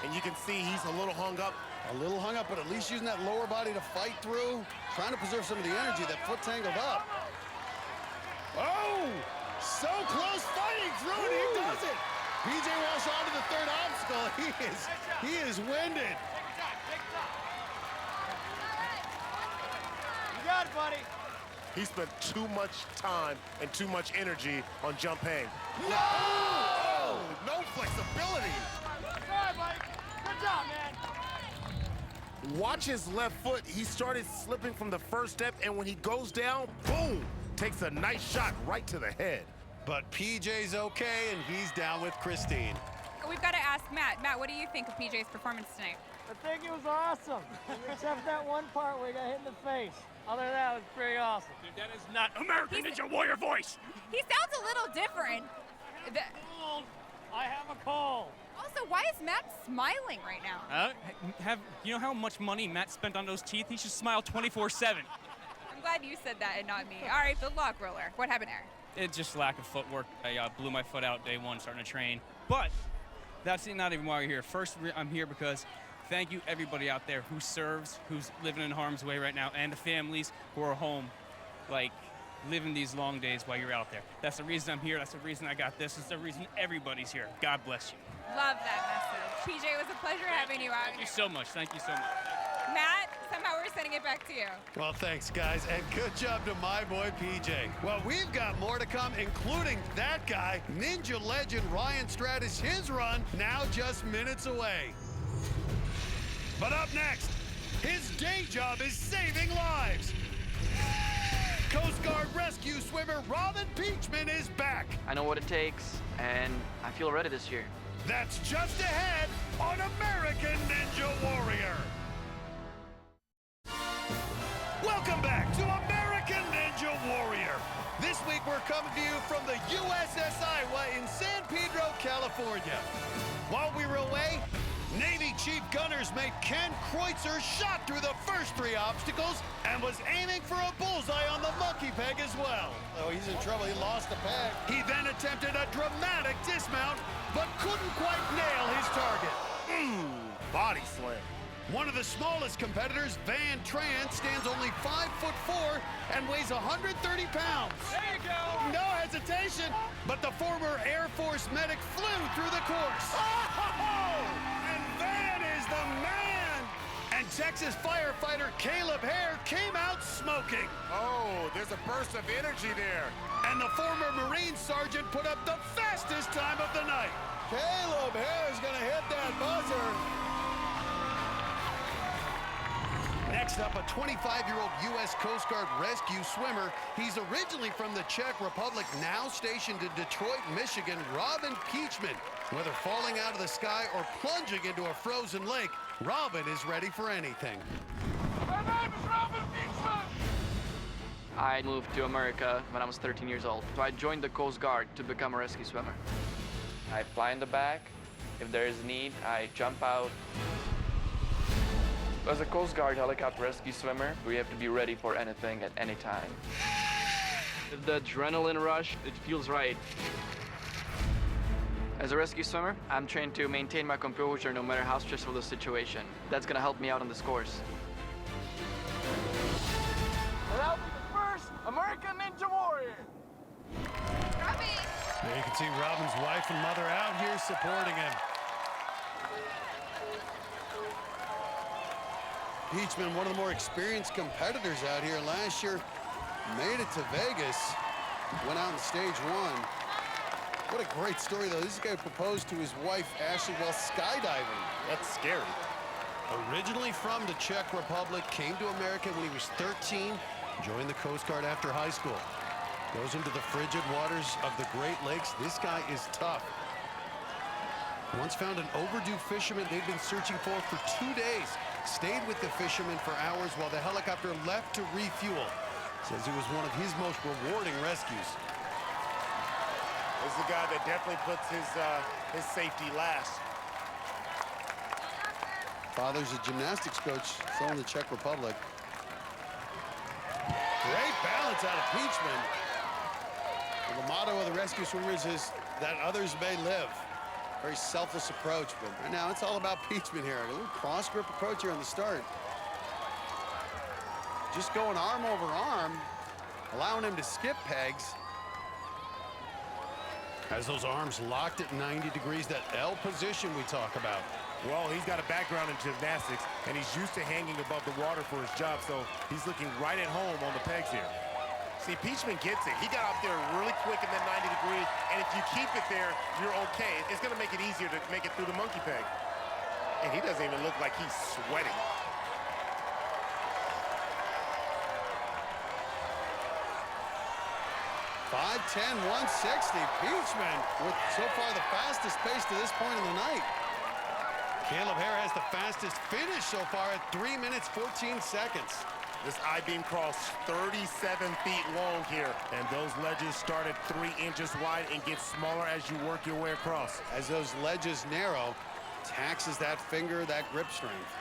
J: And you can see he's a little hung up
P: A little hung up, but at least using that lower body to fight through. Trying to preserve some of the energy. That foot tangled up.
I: Oh, so close fighting through it. He does it. PJ Walsh on to the third obstacle. He is winded.
J: You got it, buddy. He spent too much time and too much energy on jump hang.
I: No!
J: Oh, no flexibility.
I: Sorry, buddy. Good job, man.
J: Watch his left foot. He started slipping from the first step, and when he goes down, boom, takes a nice shot right to the head.
P: But PJ's okay, and he's down with Christine.
K: We've got to ask Matt. Matt, what do you think of PJ's performance tonight?
R: I think it was awesome, except that one part where he got hit in the face. Other than that, it was pretty awesome.
I: Dude, that is not American Ninja Warrior voice.
K: He sounds a little different.
R: I have a cold.
K: Also, why is Matt smiling right now?
C: You know how much money Matt spent on those teeth? He should smile 24/7.
K: I'm glad you said that and not me. All right, the log roller. What happened there?
C: It's just lack of footwork. I blew my foot out day one starting to train. But that's not even why we're here. First, I'm here because thank you everybody out there who serves, who's living in harm's way right now, and the families who are home, like living these long days while you're out there. That's the reason I'm here. That's the reason I got this. It's the reason everybody's here. God bless you.
K: Love that message. PJ, it was a pleasure having you out.
C: Thank you so much. Thank you so much.
K: Matt, somehow we're sending it back to you.
P: Well, thanks, guys, and good job to my boy, PJ. Well, we've got more to come, including that guy, Ninja legend Ryan Stratus, his run now just minutes away. But up next, his day job is saving lives. Coast Guard rescue swimmer Robin Peachman is back.
F: I know what it takes, and I feel ready this year.
P: That's just ahead on American Ninja Warrior. Welcome back to American Ninja Warrior. This week we're coming to you from the USS Iowa in San Pedro, California. While we were away, Navy Chief Gunners mate Ken Kreutzer shot through the first 3 obstacles and was aiming for a bullseye on the monkey peg as well.
I: Oh, he's in trouble. He lost the peg.
P: He then attempted a dramatic dismount, but couldn't quite nail his target.
J: Body slam.
P: One of the smallest competitors, Van Tran, stands only 5'4" and weighs 130 pounds.
I: There you go.
P: No hesitation, but the former Air Force medic flew through the course. Oh! And Van is the man! And Texas firefighter Caleb Hare came out smoking.
J: Oh, there's a burst of energy there.
P: And the former Marine sergeant put up the fastest time of the night.
I: Caleb Hare is going to hit that buzzer.
P: Next up, a 25-year-old U.S. Coast Guard rescue swimmer. He's originally from the Czech Republic, now stationed in Detroit, Michigan, Robin Peachman. Whether falling out of the sky or plunging into a frozen lake, Robin is ready for anything.
I: My name is Robin Peachman.
F: I moved to America when I was 13 years old, so I joined the Coast Guard to become a rescue swimmer. I fly in the back. If there is need, I jump out. As a Coast Guard helicopter rescue swimmer, we have to be ready for anything at any time. The adrenaline rush, it feels right. As a rescue swimmer, I'm trained to maintain my composure no matter how stressful the situation. That's gonna help me out on this course.
I: And I'll be the first American Ninja Warrior.
K: Robin!
P: There you can see Robin's wife and mother out here supporting him. Peachman, one of the more experienced competitors out here last year, made it to Vegas, went out in stage 1. What a great story, though. This guy proposed to his wife, Ashley, while skydiving.
J: That's scary.
P: Originally from the Czech Republic, came to America when he was 13, joined the Coast Guard after high school. Goes into the frigid waters of the Great Lakes. This guy is tough. Once found an overdue fisherman they'd been searching for 2 days. Stayed with the fisherman for hours while the helicopter left to refuel. Says it was one of his most rewarding rescues.
J: This is a guy that definitely puts his safety last.
P: Father's a gymnastics coach, still in the Czech Republic. Great balance out of Peachman. And the motto of the rescue swimmers is that others may live. Very selfless approach, but right now it's all about Peachman here. A little cross grip approach here on the start. Just going arm over arm, allowing him to skip pegs. Has those arms locked at 90 degrees, that L position we talk about.
J: Well, he's got a background in gymnastics, and he's used to hanging above the water for his job, so he's looking right at home on the pegs here. See, Peachman gets it. He got out there really quick in that 90 degrees, and if you keep it there, you're okay. It's going to make it easier to make it through the monkey peg. And he doesn't even look like he's sweating.
P: .510, 160. Peachman with so far the fastest pace to this point in the night. Caleb Hare has the fastest finish so far at 3 minutes, 14 seconds.
J: This I-beam cross 37 feet long here, and those ledges start at 3 inches wide and get smaller as you work your way across.
P: As those ledges narrow, taxes that finger, that grip strength.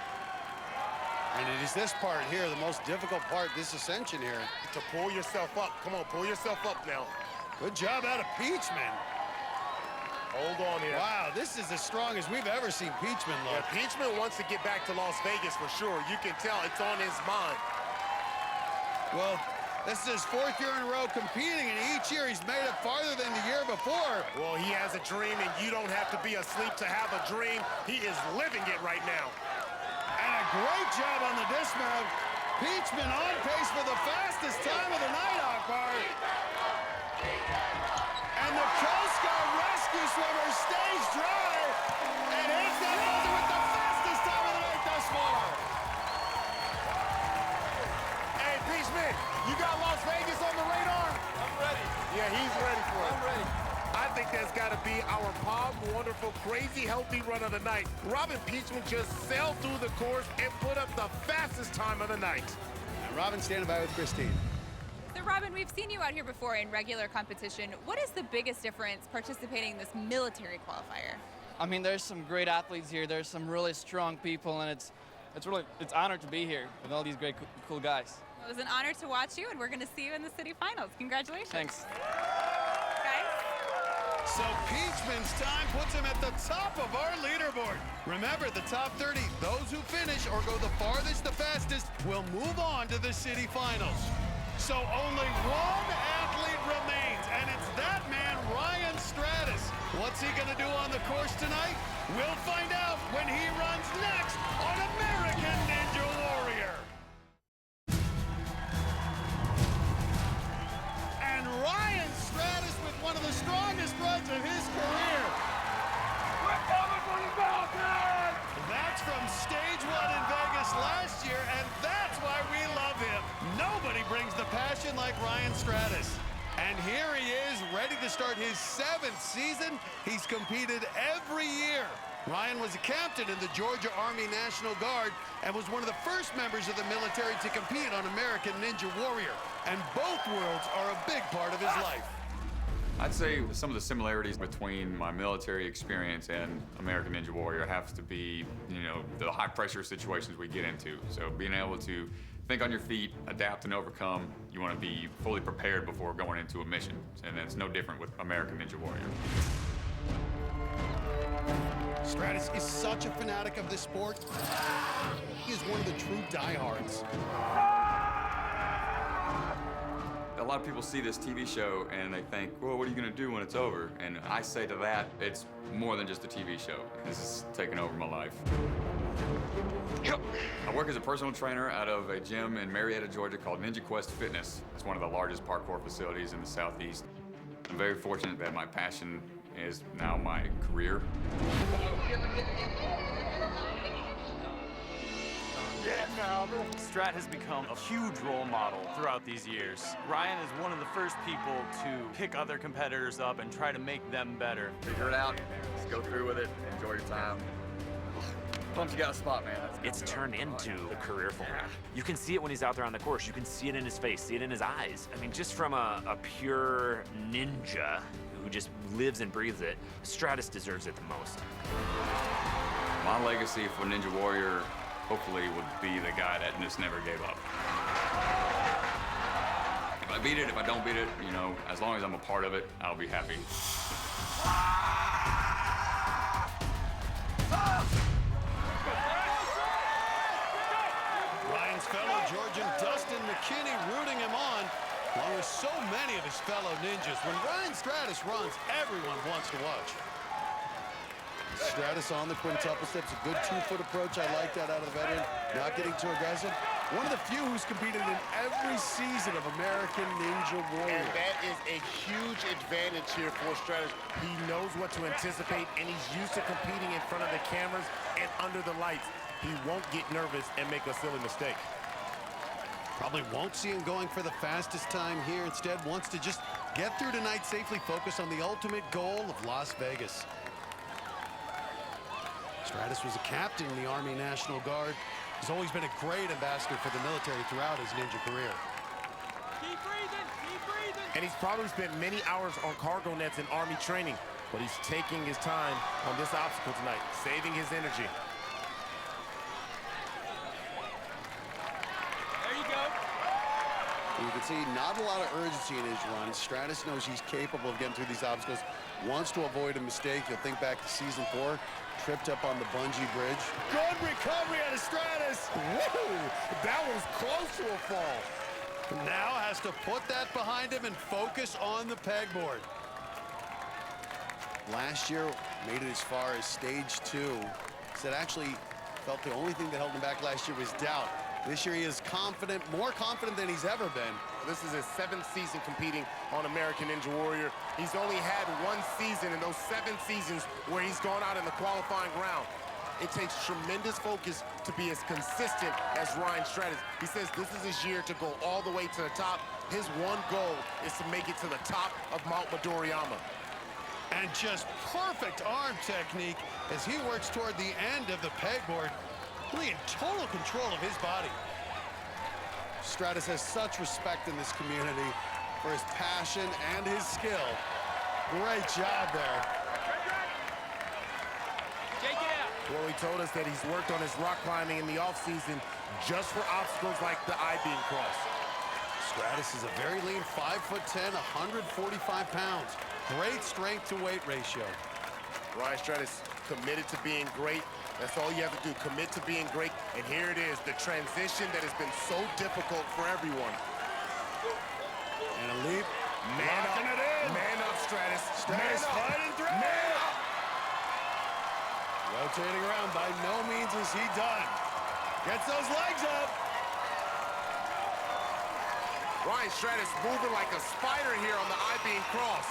P: And it is this part here, the most difficult part, this ascension here.
J: To pull yourself up. Come on, pull yourself up now.
P: Good job out of Peachman.
J: Hold on here.
P: Wow, this is as strong as we've ever seen Peachman look.
J: Yeah, Peachman wants to get back to Las Vegas for sure. You can tell it's on his mind.
P: Well, this is his 4th year in a row competing, and each year he's made it farther than the year before.
J: Well, he has a dream, and you don't have to be asleep to have a dream. He is living it right now.
P: And a great job on the dismount. Peachman on pace for the fastest time of the night, Akbar. And the Coast Guard rescue swimmer stays dry and hits that buzzer with the fastest time of the night thus far.
J: Hey, Peachman, you got Las Vegas on the radar?
G: I'm ready.
J: Yeah, he's ready for it.
G: I'm ready.
J: I think that's got to be our Palm Wonderful Crazy Healthy Run of the night. Robin Peachman just sailed through the course and put up the fastest time of the night.
P: And Robin standing by with Christine.
K: So Robin, we've seen you out here before in regular competition. What is the biggest difference participating in this military qualifier?
B: I mean, there's some great athletes here. There's some really strong people, and it's honored to be here with all these great, cool guys.
K: It was an honor to watch you, and we're going to see you in the city finals. Congratulations.
B: Thanks.
P: So Peachman's time puts him at the top of our leaderboard. Remember, the top 30, those who finish or go the farthest, the fastest, will move on to the city finals. So only one athlete remains, and it's that man, Ryan Stratus. What's he gonna do on the course tonight? We'll find out when he runs next on American Ninja Warrior. And Ryan Stratus with one of the strongest runs of his career. We're coming for the mountain! That's from stage 1 in Vegas last year, and that's why we love him. Nobody brings the passion like Ryan Stratus. And here he is, ready to start his 7th season. He's competed every year. Ryan was a captain in the Georgia Army National Guard and was one of the first members of the military to compete on American Ninja Warrior. And both worlds are a big part of his life.
G: I'd say some of the similarities between my military experience and American Ninja Warrior have to be, the high pressure situations we get into. So being able to think on your feet, adapt and overcome. You want to be fully prepared before going into a mission. And it's no different with American Ninja Warrior.
P: Stratus is such a fanatic of this sport. He is one of the true diehards.
G: A lot of people see this TV show and they think, well, what are you going to do when it's over? And I say to that, it's more than just a TV show. This is taking over my life. I work as a personal trainer out of a gym in Marietta, Georgia called Ninja Quest Fitness. It's one of the largest parkour facilities in the Southeast. I'm very fortunate that my passion is now my career.
S: Strat has become a huge role model throughout these years. Ryan is one of the first people to pick other competitors up and try to make them better.
G: Figure it out, just go through with it, enjoy your time. Pumped you got a spot, man.
W: It's turned into a career for him. You can see it when he's out there on the course. You can see it in his face, see it in his eyes. I mean, just from a pure ninja who just lives and breathes it, Stratus deserves it the most.
G: My legacy for Ninja Warrior hopefully would be the guy that just never gave up. If I beat it, if I don't beat it, as long as I'm a part of it, I'll be happy.
P: Kinney rooting him on, along with so many of his fellow ninjas. When Ryan Stratus runs, everyone wants to watch. Stratus on the quintuple steps, a good 2-foot approach. I like that out of the veteran, not getting too aggressive. One of the few who's competed in every season of American Ninja Warrior.
J: And that is a huge advantage here for Stratus. He knows what to anticipate, and he's used to competing in front of the cameras and under the lights. He won't get nervous and make a silly mistake.
P: Probably won't see him going for the fastest time here. Instead, wants to just get through tonight safely, focus on the ultimate goal of Las Vegas. Stratus was a captain in the Army National Guard. He's always been a great ambassador for the military throughout his ninja career.
J: Keep breathing, keep breathing. And he's probably spent many hours on cargo nets in Army training, but he's taking his time on this obstacle tonight, saving his energy.
B: There you go.
P: You can see not a lot of urgency in his run. Stratus knows he's capable of getting through these obstacles. Wants to avoid a mistake. You'll think back to season 4. Tripped up on the bungee bridge.
I: Good recovery out of Stratus. Woo! That was close to a fall.
P: Now has to put that behind him and focus on the pegboard. Last year, made it as far as stage 2. Said actually felt the only thing that held him back last year was doubt. This year he is confident, more confident than he's ever been.
J: This is his 7th season competing on American Ninja Warrior. He's only had 1 season in those 7 seasons where he's gone out in the qualifying round. It takes tremendous focus to be as consistent as Ryan Stratus. He says this is his year to go all the way to the top. His one goal is to make it to the top of Mount Midoriyama.
P: And just perfect arm technique as he works toward the end of the pegboard. Really in total control of his body. Stratus has such respect in this community for his passion and his skill. Great job there.
J: Jake it out. Well, he told us that he's worked on his rock climbing in the offseason just for obstacles like the I-beam cross.
P: Stratus is a very lean 5'10", 145 pounds. Great strength to weight ratio.
J: Ryan Stratus committed to being great. That's all you have to do, commit to being great. And here it is, the transition that has been so difficult for everyone.
P: And a leap.
J: Man up, man up, Stratus.
P: Stratus fighting through.
J: Man up.
P: Rotating around, by no means is he done. Gets those legs up.
J: Ryan Stratus moving like a spider here on the I-beam cross.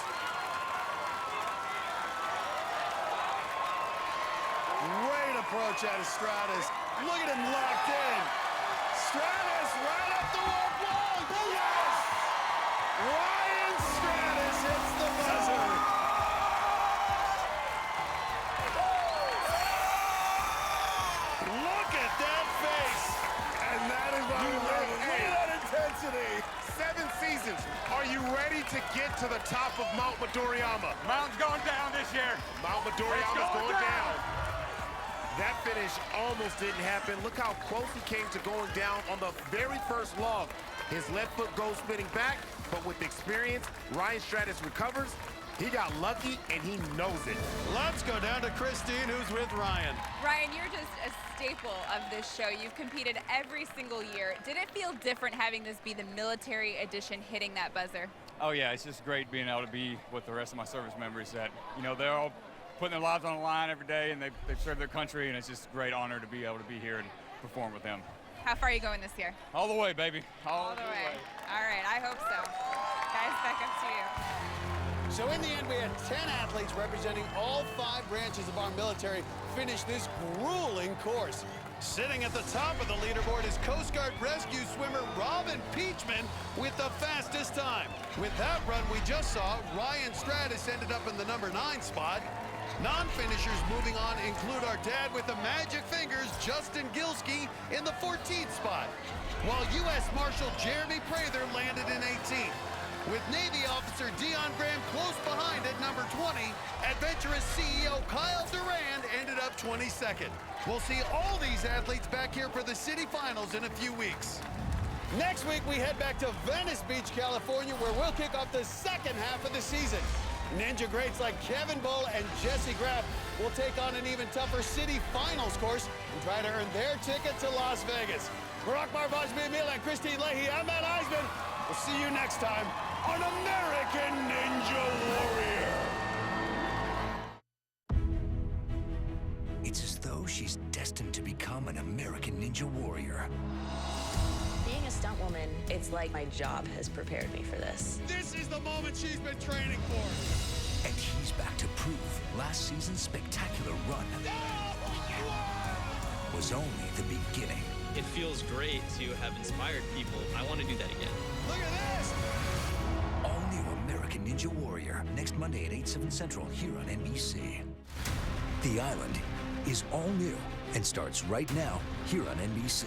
P: Great approach out of Stratus. Look at him locked in. Stratus right up the wall. Yes! Ryan Stratus hits the buzzer. Look at that face.
J: And that is why we love it. Look at that intensity. 7 seasons. Are you ready to get to the top of Mount Midoriyama?
S: Mountain's going down this year.
J: Mount Midoriyama's going down. That finish almost didn't happen. Look how close he came to going down on the very first log. His left foot goes spinning back, but with experience, Ryan Stratus recovers. He got lucky, and he knows it.
P: Let's go down to Christine, who's with Ryan.
K: Ryan, you're just a staple of this show. You've competed every single year. Did it feel different having this be the military edition hitting that buzzer?
B: Oh yeah, it's just great being able to be with the rest of my service members that, you know, they're all putting their lives on the line every day, and they've served their country, and it's just a great honor to be able to be here and perform with them.
K: How far are you going this year?
B: All the way, baby.
K: All the way. All right, I hope so. Guys, back up to you.
P: So in the end, we had 10 athletes representing all 5 branches of our military finish this grueling course. Sitting at the top of the leaderboard is Coast Guard rescue swimmer Robin Peachman with the fastest time. With that run we just saw, Ryan Stratus ended up in the number 9 spot. Non-finishers moving on include our dad with the magic fingers, Justin Gilski, in the 14th spot, while U.S. Marshal Jeremy Prather landed in 18th. With Navy officer Dion Graham close behind at number 20, adventurous CEO Kyle Durand ended up 22nd. We'll see all these athletes back here for the city finals in a few weeks. Next week, we head back to Venice Beach, California, where we'll kick off the second half of the season.
I: Ninja greats like Kevin Bull and Jesse Graff will take on an even tougher city finals course and try to earn their ticket to Las Vegas. For Akbar Vajpayee and Christine Leahy, I'm Matt Eisman. We'll see you next time on American Ninja Warrior.
N: It's as though she's destined to become an American Ninja Warrior.
O: Being a stunt woman, it's like my job has prepared me for this.
I: This is the moment she's been training for.
N: And he's back to prove last season's spectacular run was only the beginning.
C: It feels great to have inspired people. I want to do that again.
I: Look at this!
N: All new American Ninja Warrior, next Monday at 8/7 Central here on NBC. The Island is all new and starts right now here on NBC.